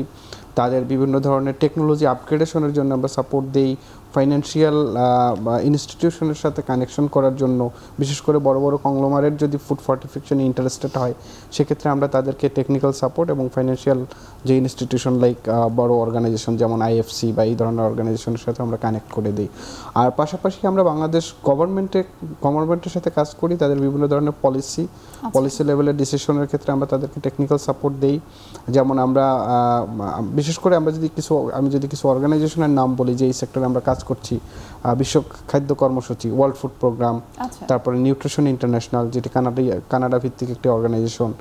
তাদের বিভিন্ন ধরনের টেকনোলজি আপগ্রেডেশনের জন্য আমরা সাপোর্ট দিই, ফাইন্যান্সিয়াল ইনস্টিটিউশনের সাথে কানেকশন করার জন্য, বিশেষ করে বড় বড় কংগ্লোমারেট যদি ফুড ফর্টিফিকেশনে ইন্টারেস্টেড হয় সেক্ষেত্রে আমরা তাদেরকে টেকনিক্যাল সাপোর্ট এবং ফাইন্যান্সিয়াল যে ইনস্টিটিউশন লাইক বড় অর্গানাইজেশন যেমন আইএফসি বা এই ধরনের অর্গানাইজেশনের সাথে আমরা কানেক্ট করে দিই। আর পাশাপাশি আমরা বাংলাদেশ গভর্নমেন্টের সাথে কাজ করি, তাদের বিভিন্ন ধরনের পলিসি লেভেলের ডিসিশনের ক্ষেত্রে আমরা তাদেরকে টেকনিক্যাল সাপোর্ট দিই। যেমন আমরা বিশেষ করে আমি যদি কিছু অর্গানাইজেশনের নাম বলি যে এই সেক্টরে আমরা কাজ করছি, বিশ্ব খাদ্য কর্মসূচি, ওয়ার্ল্ড ফুড প্রোগ্রাম, তারপরে নিউট্রিশন ইন্টারন্যাশনাল যেটি কানাডা ভিত্তিক একটি organization,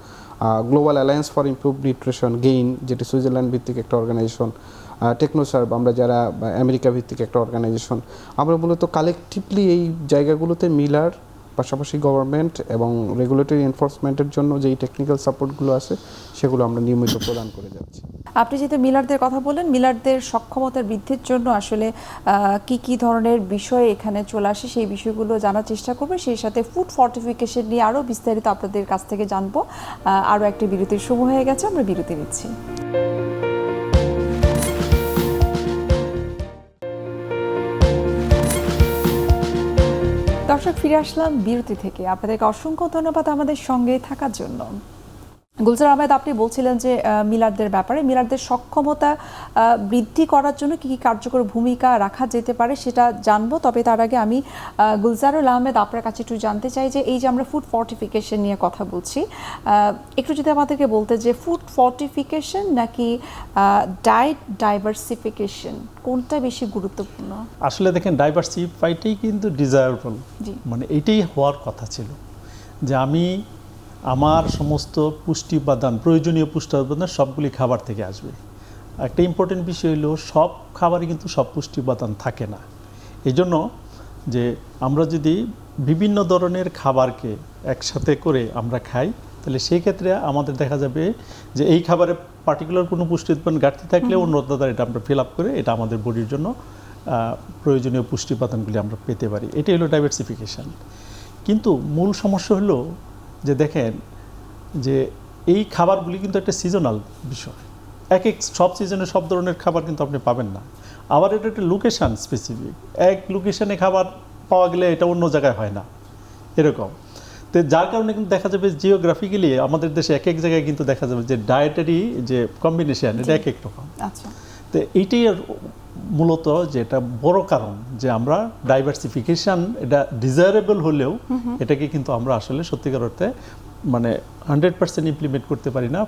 global alliance for improved nutrition gain যেটি সুইজারল্যান্ড ভিত্তিক একটা অর্গানাইজেশন, টেকনোসার্ভ আমরা যারা আমেরিকা ভিত্তিক একটা অর্গানাইজেশন, আমরা মূলত কালেকটিভলি এই জায়গাগুলোতে মিলার পাশাপাশি গভর্নমেন্ট এবং রেগুলেটরি এনফোর্সমেন্টের জন্য যেই টেকনিক্যাল সাপোর্টগুলো আছে সেগুলো আমরা নিয়মিত প্রদান করে যাচ্ছি। আপনি যেহেতু মিলারদের কথা বলেন, মিলারদের সক্ষমতার বৃদ্ধির জন্য আসলে কি ধরনের বিষয় এখানে চলে আসে সেই বিষয়গুলো জানার চেষ্টা করবে, সেই সাথে ফুড ফর্টিফিকেশন নিয়ে আরও বিস্তারিত আপনাদের কাছ থেকে জানবো। আরও একটি বিরতির সময় হয়ে গেছে, আমরা বিরতি নিচ্ছি। দর্শক, ফিরে আসলাম বিরতি থেকে। আপনাদেরকে অসংখ্য ধন্যবাদ আমাদের সঙ্গে থাকার জন্য। গুলজার আহমেদ, আপনি বলছিলেন যে মিলারদের ব্যাপারে, মিলারদের সক্ষমতা বৃদ্ধি করার জন্য কী কী কার্যকর ভূমিকা রাখা যেতে পারে সেটা জানবো। তবে তার আগে আমি গুলজারুল আহমেদ আপনার কাছে একটু জানতে চাই যে এই যে আমরা ফুড ফর্টিফিকেশন নিয়ে কথা বলছি, একটু যদি আমাদেরকে বলতে যে ফুড ফর্টিফিকেশন নাকি ডায়েট ডাইভার্সিফিকেশন কোনটা বেশি গুরুত্বপূর্ণ? আসলে দেখেন, ডাইভার্সিফাইটাই কিন্তু ডিজায়ারেবল, মানে এইটাই হওয়ার কথা ছিল যে আমি আমার সমস্ত পুষ্টি উপাদান, প্রয়োজনীয় পুষ্টি উপাদান সবগুলি খাবার থেকে আসবে। একটা ইম্পর্টেন্ট বিষয় হলো সব খাবারে কিন্তু সব পুষ্টি উপাদান থাকে না। এই জন্য যে আমরা যদি বিভিন্ন ধরনের খাবারকে একসাথে করে আমরা খাই, তাহলে সেই ক্ষেত্রে আমাদের দেখা যাবে যে এই খাবারে পার্টিকুলার কোনো পুষ্টি উপাদান ঘাটতি থাকলে অন্য দ্বারা এটা আমরা ফিল আপ করে এটা আমাদের বডির জন্য প্রয়োজনীয় পুষ্টি উপাদানগুলি আমরা পেতে পারি। এটাই হলো ডাইভার্সিফিকেশান। কিন্তু মূল সমস্যা হলো যে দেখেন যে এই খাবারগুলি কিন্তু একটা সিজনাল বিষয়, সব সিজনে সব ধরনের খাবার কিন্তু আপনি পাবেন না। আবার এটা একটা লোকেশান স্পেসিফিক, এক লোকেশানে খাবার পাওয়া গেলে এটা অন্য জায়গায় হয় না, এরকম। তো যার কারণে কিন্তু দেখা যাবে জিওগ্রাফিক্যালি আমাদের দেশে এক জায়গায় কিন্তু দেখা যাবে যে ডায়েটারি যে কম্বিনেশন এটা এক রকম। তো এইটাই মূলত যেটা বড় কারণ যে আমরা ডাইভার্সিফিকেশান এটা ডিজায়ারেবল হলেও এটাকে কিন্তু আমরা আসলে সত্যিকার অর্থে মানে 100% ইমপ্লিমেন্ট করতে পারি না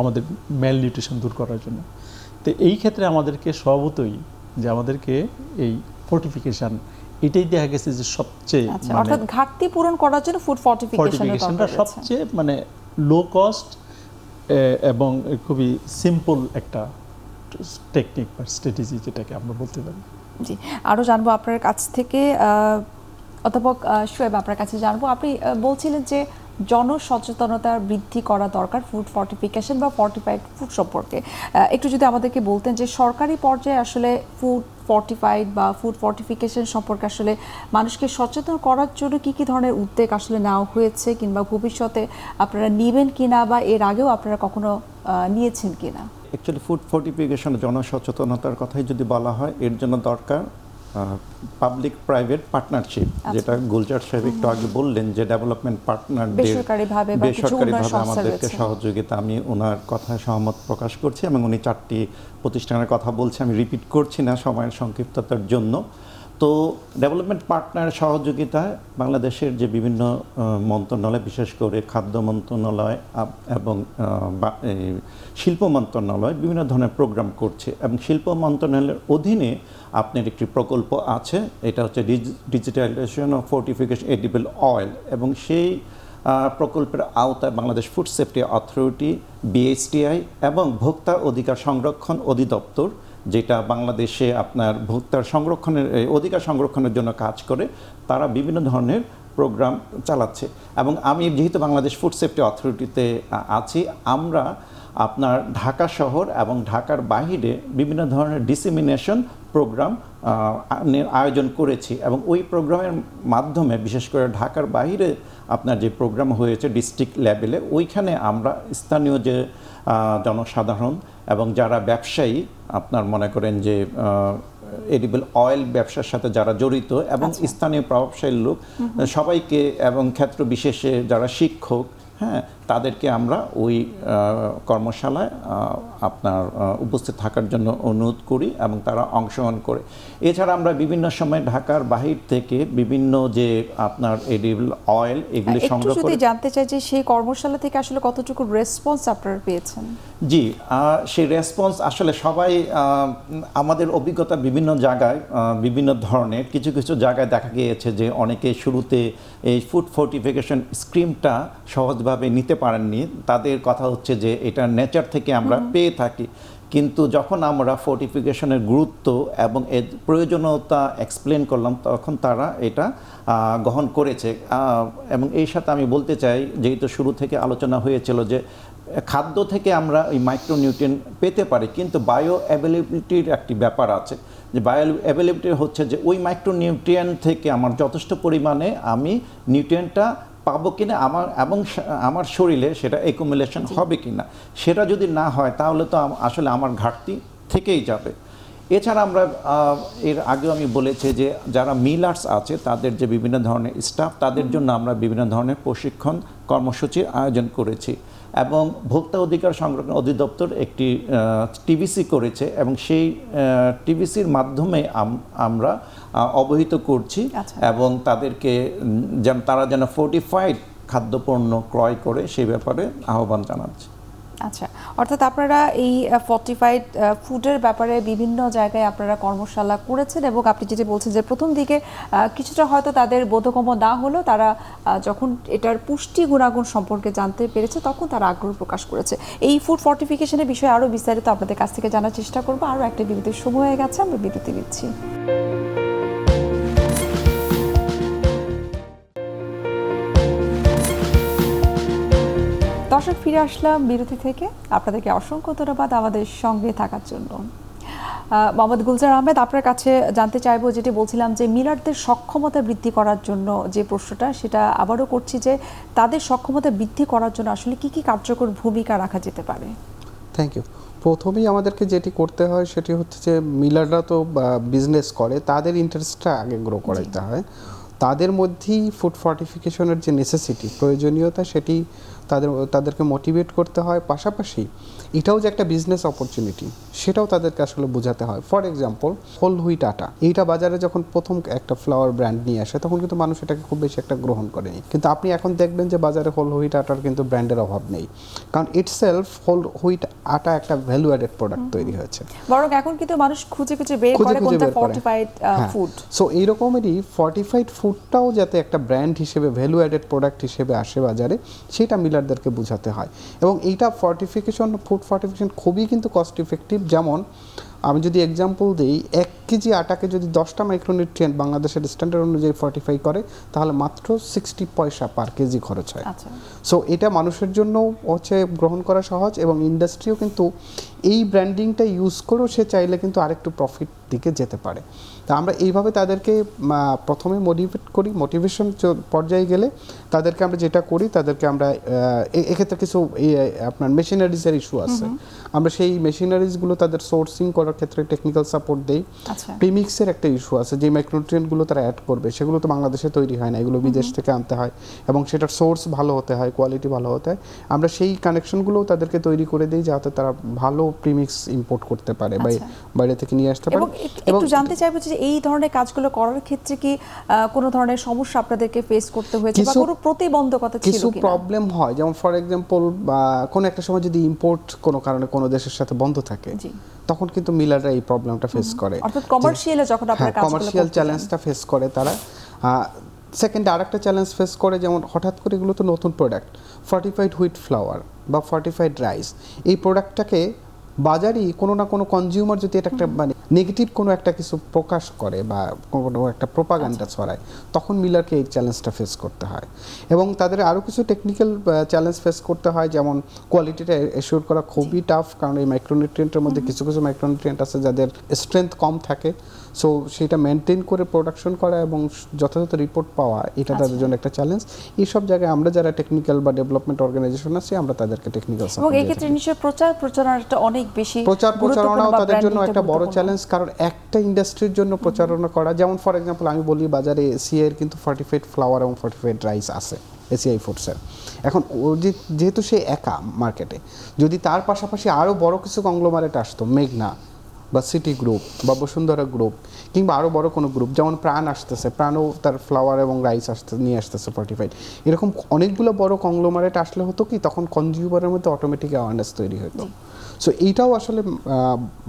আমাদের ম্যাল নিউট্রিশন দূর করার জন্য। তো এই ক্ষেত্রে আমাদেরকে স্বভাবতই যে আমাদেরকে এই ফর্টিফিকেশান এটাই দেখা গেছে যে সবচেয়ে অর্থাৎ ঘাটতি পূরণ করার জন্য ফুড ফর্টিফিকেশনটা সবচেয়ে মানে লো কস্ট এবং খুবই সিম্পল একটা টেকনিক বা স্ট্র্যাটেজি যেটাকে আমরা বলতে পারি। জি, আরও জানবো আপনার কাছ থেকে। অধ্যাপক শোয়েব, আপনার কাছে জানবো, আপনি বলছিলেন যে জনসচেতনতা বৃদ্ধি করা দরকার ফুড ফর্টিফিকেশন বা ফর্টিফাইড ফুড সম্পর্কে। একটু যদি আমাদেরকে বলতেন যে সরকারি পর্যায়ে আসলে ফুড ফর্টিফাইড বা ফুড ফর্টিফিকেশন সম্পর্কে আসলে মানুষকে সচেতন করার জন্য কী কী ধরনের উদ্যোগ আসলে নেওয়া হয়েছে, কিংবা ভবিষ্যতে আপনারা নেবেন কিনা, বা এর আগেও আপনারা কখনো নিয়েছেন কিনা? অ্যাকচুয়ালি ফুড ফর্টিফিকেশন জনসচেতনতার কথাই যদি বলা হয়, এর জন্য দরকার পাবলিক প্রাইভেট পার্টনারশিপ, যেটা গুলজার সাহেব একটু আগে বললেন যে ডেভেলপমেন্ট পার্টনারদের বেসরকারিভাবে আমাদেরকে সহযোগিতা। আমি ওনার কথায় সহমত প্রকাশ করছি এবং উনি 4টি প্রতিষ্ঠানের কথা বলছে, আমি রিপিট করছি না সময়ের সংক্ষিপ্ততার জন্য। তো ডেভেলপমেন্ট পার্টনার সহযোগিতায় বাংলাদেশের যে বিভিন্ন মন্ত্রণালয়, বিশেষ করে খাদ্য মন্ত্রণালয় এবং শিল্প মন্ত্রণালয় বিভিন্ন ধরনের প্রোগ্রাম করছে, এবং শিল্প মন্ত্রণালয়ের অধীনে আপনার একটি প্রকল্প আছে, এটা হচ্ছে digitalization of fortification edible oil, এবং সেই প্রকল্পের আওতায় Bangladesh food safety authority, BSTI এবং ভোক্তা অধিকার সংরক্ষণ অধিদপ্তর, যেটা বাংলাদেশে আপনার ভোক্তার সংরক্ষণের অধিকার সংরক্ষণের জন্য কাজ করে, তারা বিভিন্ন ধরনের প্রোগ্রাম চালাচ্ছে। এবং আমি যেহেতু বাংলাদেশ ফুড সেফটি অথরিটিতে আছি, আমরা আপনার ঢাকা শহর এবং ঢাকার বাহিরে বিভিন্ন ধরনের ডিসেমিনেশন প্রোগ্রাম আয়োজন করেছি, এবং ওই প্রোগ্রামের মাধ্যমে বিশেষ করে ঢাকার বাহিরে আপনার যে প্রোগ্রাম হয়েছে ডিস্ট্রিক্ট লেভেলে, ওইখানে আমরা স্থানীয় যে জনসাধারণ এবং যারা ব্যবসায়ী আপনার মনে করেন যে এডিবল অয়েল ব্যবসার সাথে যারা জড়িত এবং স্থানীয় প্রভাবশালী লোক সবাইকে এবং ক্ষেত্র বিশেষে যারা শিক্ষক, হ্যাঁ, তাদেরকে আমরা ওই কর্মশালায় আপনার উপস্থিত থাকার জন্য অনুরোধ করি এবং তারা অংশগ্রহণ করে। এছাড়া আমরা বিভিন্ন সময় ঢাকার বাহির থেকে বিভিন্ন যে আপনার এডিবল অয়েল এগুলি সংগ্রহ একটু যদি করে। জানতে চাই যে সেই কর্মশালা থেকে আসলে কতটুকু রেসপন্স আপনারা পেয়েছেন? জি, সেই রেসপন্স আসলে সবাই আমাদের অভিজ্ঞতা বিভিন্ন জায়গায় বিভিন্ন ধরনের। কিছু কিছু জায়গায় দেখা গিয়েছে যে অনেকে শুরুতে এই ফুড ফোর্টিফিকেশন স্কিমটা সহজভাবে নিতে পারেননি। তাদের কথা হচ্ছে যে এটা নেচার থেকে আমরা পেয়ে থাকি, কিন্তু যখন আমরা ফোর্টিফিকেশনের গুরুত্ব এবং এর প্রয়োজনীয়তা এক্সপ্লেন করলাম তখন তারা এটা গ্রহণ করেছে। এবং এই সাথে আমি বলতে চাই, যেহেতু শুরু থেকে আলোচনা হয়েছিল যে খাদ্য থেকে আমরা এই মাইক্রোনিউট্রিয়েন্ট পেতে পারি, কিন্তু বায়ো অ্যাভেলেবিলিটির একটি ব্যাপার আছে। যে বায়ো অ্যাভেলেবিলিটি হচ্ছে যে ওই মাইক্রোনিউট্রিয়েন্ট থেকে আমার যথেষ্ট পরিমাণে আমি নিউট্রিয়েন্টটা পাবো কিনা, আমার শরীরে সেটা অ্যাকুমুলেশন হবে কিনা। সেটা যদি না হয় তাহলে তো আসলে আমার ঘাটতি থেকেই যাবে। এছাড়া আমরা এর আগেও আমি বলেছি যে যারা মিলার্স আছে তাদের যে বিভিন্ন ধরনের স্টাফ, তাদের জন্য আমরা বিভিন্ন ধরনের প্রশিক্ষণ কর্মসূচির আয়োজন করেছি এবং ভোক্তা অধিকার সংরক্ষণ অধিদপ্তর একটি টিভিসি করেছে এবং সেই টিভিসির মাধ্যমে আমরা অবহিত করছি এবং তাদেরকে যেন তারা যেন ফোর্টিফাইড খাদ্যপণ্য ক্রয় করে সেই ব্যাপারে আহ্বান জানাচ্ছি। আচ্ছা, অর্থাৎ আপনারা এই ফর্টিফাইড ফুডের ব্যাপারে বিভিন্ন জায়গায় আপনারা কর্মশালা করেছেন এবং আপনি যেটা বলছেন যে প্রথম দিকে কিছুটা হয়তো তাদের বোধগম্য না হলেও তারা যখন এটার পুষ্টি গুণাগুণ সম্পর্কে জানতে পেরেছে তখন তারা আগ্রহ প্রকাশ করেছে। এই ফুড ফর্টিফিকেশনের বিষয়ে আরও বিস্তারিত আপনাদের কাছ থেকে জানার চেষ্টা করবো। আরও একটা বিরতির সময় হয়ে গেছে, আমরা বিরতি নিচ্ছি। দর্শক, ফিরে আসলাম বিরতি থেকে। আপনাদেরকে অসংখ্য ধন্যবাদ আমাদের সঙ্গে থাকার জন্য। মোহাম্মদ গুলজার আহমেদ, আপনার কাছে জানতে চাইবো, যেটি বলছিলাম যে মিলারদের সক্ষমতা বৃদ্ধি করার জন্য যে প্রশ্নটা, সেটা আবারও করছি যে তাদের সক্ষমতা বৃদ্ধি করার জন্য আসলে কি কি কার্যকর ভূমিকা রাখা যেতে পারে? Thank you. প্রথমেই আমাদেরকে যেটি করতে হয় সেটি হচ্ছে যে মিলাররা তো বিজনেস করে, তাদের ইন্টারেস্টটা আগে গ্রো করাইতে হয়। তাদের মধ্যেই ফুড ফর্টিফিকেশনের যে নেসেসিটি, প্রয়োজনীয়তা, সেটি তাদেরকে মোটিভেট করতে হয়। পাশাপাশি এটাও যে একটা বিজনেস অপরচুনিটি সেটাও তাদেরকে আসলে বোঝাতে হয়। ফর এক্সাম্পল, হোল হুইট আটা, এইটা বাজারে যখন প্রথম একটা ফ্লাওয়ার ব্র্যান্ড নিয়ে আসে তখন কিন্তু মানুষ এটাকে খুব বেশি একটা গ্রহণ করেনি, কিন্তু আপনি এখন দেখবেন যে বাজারে হোল হুইট আটার কিন্তু ব্র্যান্ডের অভাব নেই, কারণ ইটসেলফ হোল হুইট আটা একটা ভ্যালু অ্যাডেড প্রোডাক্ট তৈরি হয়েছে। বরং এখন কিন্তু মানুষ খুঁজে খুঁজে বের করে কোনটা ফর্টিফাইড ফুড। সো এইরকমেরই ফর্টিফাইড ফুডটাও যাতে একটা ব্র্যান্ড হিসেবে ভ্যালু অ্যাডেড প্রোডাক্ট হিসেবে আসে বাজারে, সেটা মিলারদেরকে বোঝাতে হয়। এবং এইটা ফুড ফর্টিফিকেশন খুবই কিন্তু কস্ট ইফেক্টিভ। যেমন আমি যদি এক্সাম্পল দিই, 1 কেজি আটাকে যদি 10টা মাইক্রোনিউট্রিয়েন্ট বাংলাদেশের স্ট্যান্ডার্ড অনুযায়ী ফর্টিফাই করে তাহলে মাত্র 60 পয়সা পার কেজি খরচ হয়। সো এটা মানুষের জন্য হচ্ছে গ্রহণ করা সহজ এবং ইন্ডাস্ট্রিও কিন্তু এই ব্র্যান্ডিংটা ইউজ করেও সে চাইলে কিন্তু আরেকটু প্রফিট দিকে যেতে পারে। তা আমরা এইভাবে তাদেরকে প্রথমে মোটিভেট করি। মোটিভেশন পর্যায়ে গেলে তাদেরকে আমরা যেটা করি, তাদেরকে আমরা এক্ষেত্রে কিছু আপনার মেশিনারিজের ইস্যু আছে, আমরা সেই মেশিনারিজগুলো তাদের সোর্সিং করার ক্ষেত্রে টেকনিক্যাল সাপোর্ট দেই। প্রিমিক্সের একটা ইস্যু আছে, যে মাইক্রোনিউট্রিয়েন্টগুলো তারা অ্যাড করবে সেগুলো তো বাংলাদেশে তৈরি হয় না, এগুলো বিদেশ থেকে আনতে হয় এবং সেটার সোর্স ভালো হতে হয়, কোয়ালিটি ভালো হতে হয়। আমরা সেই কানেকশনগুলোও তাদেরকে তৈরি করে দিই যাতে তারা ভালো প্রিমিক্স ইম্পোর্ট করতে পারে, বাইরে থেকে নিয়ে আসতে পারে। এবং একটু জানতে চাইবো যে এই ধরনের কাজগুলো করার ক্ষেত্রে কি কোনো ধরনের সমস্যা আপনাদেরকে ফেস করতে হয়েছে বা কোনো প্রতিবন্ধকতা ছিল কিনা? কিছু প্রবলেম হয়, যেমন ফর এক্সাম্পল কোনো একটা সময় যদি ইম্পোর্ট কোনো কারণে কোনো দেশের সাথে বন্ধ থাকে তখন কিন্তু মিলাররা এই প্রবলেমটা ফেস করে, অর্থাৎ কমার্শিয়ালে যখন আপনারা কাজগুলো কমার্শিয়াল চ্যালেঞ্জটা ফেস করে তারা। সেকেন্ড আরেকটা চ্যালেঞ্জ ফেস করে, যেমন হঠাৎ করে এগুলো তো নতুন প্রোডাক্ট, ফর্টিফাইড হুইট ফ্লাওয়ার বা ফর্টিফাইড রাইস, এই প্রোডাক্টটাকে বাজারই কোনো না কোনো কনজিউমার যদি এটা একটা মানে নেগেটিভ কোনো একটা কিছু প্রকাশ করে বা কোনো একটা প্রোপাগান্ডা ছড়ায়, তখন মিলারকে এই চ্যালেঞ্জটা ফেস করতে হয়। এবং তাদের আরও কিছু টেকনিক্যাল চ্যালেঞ্জ ফেস করতে হয়, যেমন কোয়ালিটিটা এশিওর করা খুবই টাফ, কারণ এই মাইক্রোনিউট্রিয়েন্টের মধ্যে কিছু কিছু মাইক্রোনিউট্রিয়েন্ট আছে যাদের স্ট্রেংথ কম থাকে। সো সেটা মেনটেন করে প্রোডাকশন করা এবং যথাযথ রিপোর্ট পাওয়া এটা তাদের জন্য একটা চ্যালেঞ্জ। এইসব জায়গায় আমরা যারা টেকনিক্যাল বা ডেভেলপমেন্ট অর্গানাইজেশন আছি আমরা তাদেরকে টেকনিক্যাল এবং সাপোর্ট এই ক্ষেত্রে নিশ্চয়ই প্রচারণাটা অনেক বেশি প্রচারণাও বা তাদের জন্য branding টা একটা বড় গুরুত্বপূর্ণ। চ্যালেঞ্জ, কারণ একটা ইন্ডাস্ট্রির জন্য প্রচারণা করা, যেমন ফর এক্সাম্পল আমি বলি বাজারে এসিআই এর কিন্তু ফর্টিফাইড ফ্লাওয়ার এবং ফর্টিফাইড রাইস আছে এসিআই ফুডসের। এখন ও যেহেতু সে একা মার্কেটে, যদি তার পাশাপাশি আরও বড় কিছু কংগ্লোমারেট আসতো, মেঘনা বা সিটি গ্রুপ বা বসুন্ধরা গ্রুপ কিংবা আরও বড় কোনো গ্রুপ, যেমন প্রাণ আসতেছে, প্রাণও তার ফ্লাওয়ার এবং রাইস নিয়ে আসতেছে ফর্টিফাইড, এরকম অনেকগুলো বড় কংগ্লোমারেট আসলে হতো কি তখন কনজিউমারের মধ্যে অটোমেটিক অ্যাওয়ারনেস তৈরি হতো। সো এইটাও আসলে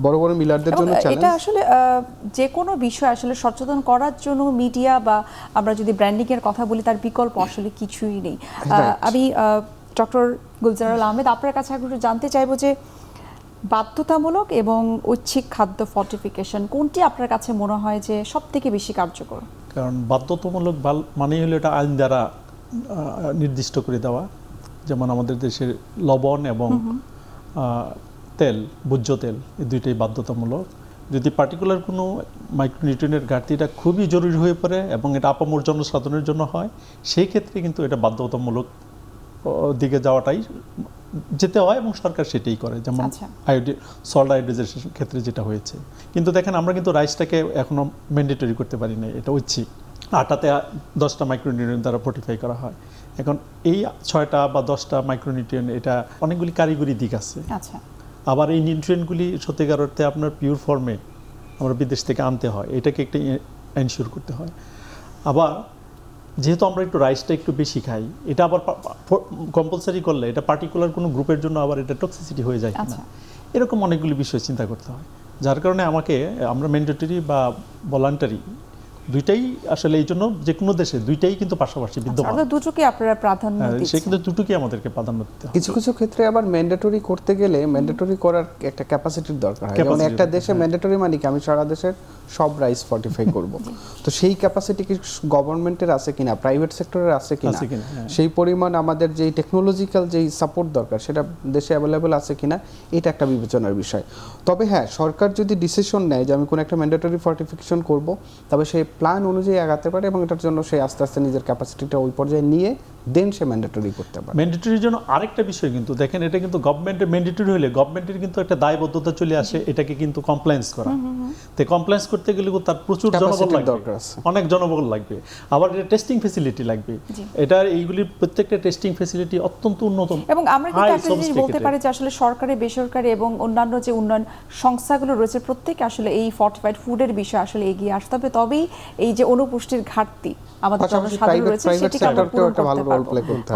বড় বড় মিলারদের এবং জন্য এটা চ্যালেঞ্জ। আসলে যে কোনো বিষয় আসলে সচেতন করার জন্য মিডিয়া বা আমরা যদি ব্র্যান্ডিং এর কথা বলি তার বিকল্প আসলে কিছুই নেই। আমি ডক্টর গুলজারুল আহমেদ আপনার কাছে একটু জানতে চাইবো যে বাধ্যতামূলক এবং ঐচ্ছিক খাদ্য ফর্টিফিকেশন কোনটি আপনার কাছে মনে হয় যে সব থেকে বেশি কার্যকর? কারণ বাধ্যতামূলক মানে হলো এটা আইন দ্বারা নির্দিষ্ট করে দেওয়া। যেমন আমাদের দেশের লবণ এবং তেল, ভোজ্য তেল, এই দুইটাই বাধ্যতামূলক। যদি পার্টিকুলার কোনো মাইক্রোনিউট্রিয়েন্টের ঘাটতিটা খুবই জরুরি হয়ে পড়ে এবং এটা আপামর জনসাধারণের জন্য হয়, সেই ক্ষেত্রে কিন্তু এটা বাধ্যতামূলক দিকে যাওয়াটাই যেতে হয় এবং সরকার সেটাই করে। যেমন সল্ট আয়োডাইজেশনের ক্ষেত্রে যেটা হয়েছে। কিন্তু দেখেন আমরা কিন্তু রাইসটাকে এখনো ম্যান্ডেটরি করতে পারি না, এটা ঐচ্ছিক। আটাতে 10টা মাইক্রোনিউট্রিয়েন্ট দ্বারা ফর্টিফাই করা হয়। এখন এই 6টা বা 10টা মাইক্রোনিউট্রিয়েন্ট এটা অনেকগুলি কারিগরি দিক আছে। আচ্ছা, আবার এই নিউট্রিয়েন্টগুলি সত্যিকার অর্থে আপনার পিওর ফর্মে আমরা বিদেশ থেকে আনতে হয়, এটাকে একটা এনশিওর করতে হয়। আবার যেহেতু আমরা একটু রাইসটা একটু বেশি খাই, এটা আবার কম্পালসারি করলে এটা পার্টিকুলার কোনো গ্রুপের জন্য আবার এটা টক্সিসিটি হয়ে যায় কিনা, এরকম অনেকগুলি বিষয় চিন্তা করতে হয়। যার কারণে আমরা ম্যান্ডেটরি বা ভলান্টারি দুইটাই আসলে এই জন্য যে কোনো দেশে দুইটাই কিন্তু পাশাপাশি বিদ্যমান। দুটোকে আপনারা প্রাধান্য দিচ্ছেন। সে কিন্তু দুটোকে আমাদেরকে প্রাধান্য দিতে হবে। কিছু কিছু ক্ষেত্রে আবার ম্যান্ডেটরি করতে গেলে ম্যান্ডেটরি করার একটা ক্যাপাসিটির দরকার হয়। যেমন একটা দেশে ম্যান্ডেটরি মানে কি আমি সারা দেশের সব রাইস ফর্টিফাই করব, তো সেই ক্যাপাসিটি কি গভর্নমেন্টের আছে কিনা, প্রাইভেট সেক্টরের আছে কিনা, সেই পরিমাণ আমাদের যেই টেকনোলজিক্যাল যেই সাপোর্ট দরকার সেটা দেশে অ্যাভেলেবেল আছে কিনা, এটা একটা বিবেচনার বিষয়। তবে হ্যাঁ, সরকার যদি ডিসিশন নেয় যে আমি কোনো একটা ম্যান্ডেটরি ফর্টিফিকেশন করব, তবে সেই প্ল্যান অনুযায়ী আগাতে পারে এবং এটার জন্য সে আস্তে আস্তে নিজের ক্যাপাসিটিটা ওই পর্যায়ে নিয়ে দেন সে ম্যান্ডেটরি করতে পারে। ম্যান্ডেটরির জন্য আরেকটা বিষয় কিন্তু দেখেন, এটা কিন্তু গভর্নমেন্টের ম্যান্ডেটরি হলে গভর্নমেন্টের কিন্তু একটা দায়বদ্ধতা চলে আসে এটাকে কিন্তু কমপ্লায়েন্স করা। তো কমপ্লায়েন্স করতে গেলে তার প্রচুর জনবল লাগবে, অনেক জনবল লাগবে, আবার এটা টেস্টিং ফ্যাসিলিটি লাগবে। এটা এইগুলির প্রত্যেকটা টেস্টিং ফ্যাসিলিটি অত্যন্ত উন্নত। এবং আমরা কিন্তু একটা জিনিস বলতে পারি যে আসলে সরকারি, বেসরকারি এবং অন্যান্য যে উন্নয়ন সংস্থাগুলো রয়েছে প্রত্যেকে আসলে এই ফর্টিফাইড ফুডের বিষয়ে আসলে এগিয়ে আসতে হবে, তবেই এই যে অনুপুষ্টির ঘাটতি আমাদের জনসাধারণ রয়েছে সেটিকে আমরা পূরণ করতে পারবো।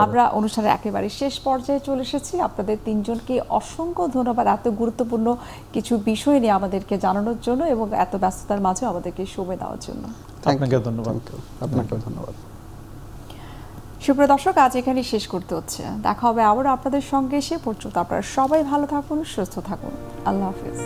আমরা অনুষ্ঠানের একেবারে শেষ পর্যায়ে চলে এসেছি। আপনাদের তিনজনকে অসংখ্য ধন্যবাদ এত গুরুত্বপূর্ণ কিছু বিষয় নিয়ে আমাদেরকে জানানোর জন্য এবং এত ব্যস্ততার মাঝে আমাদেরকে সময় দেওয়ার জন্য। আপনাকে ধন্যবাদ। আপনাকে ধন্যবাদ। সুপ্রিয় দর্শক, আজ এখানেই শেষ করতে হচ্ছে। দেখা হবে আবার আপনাদের সঙ্গে। সে পর্যন্ত আপনারা সবাই ভালো থাকুন, সুস্থ থাকুন। আল্লাহ হাফেজ।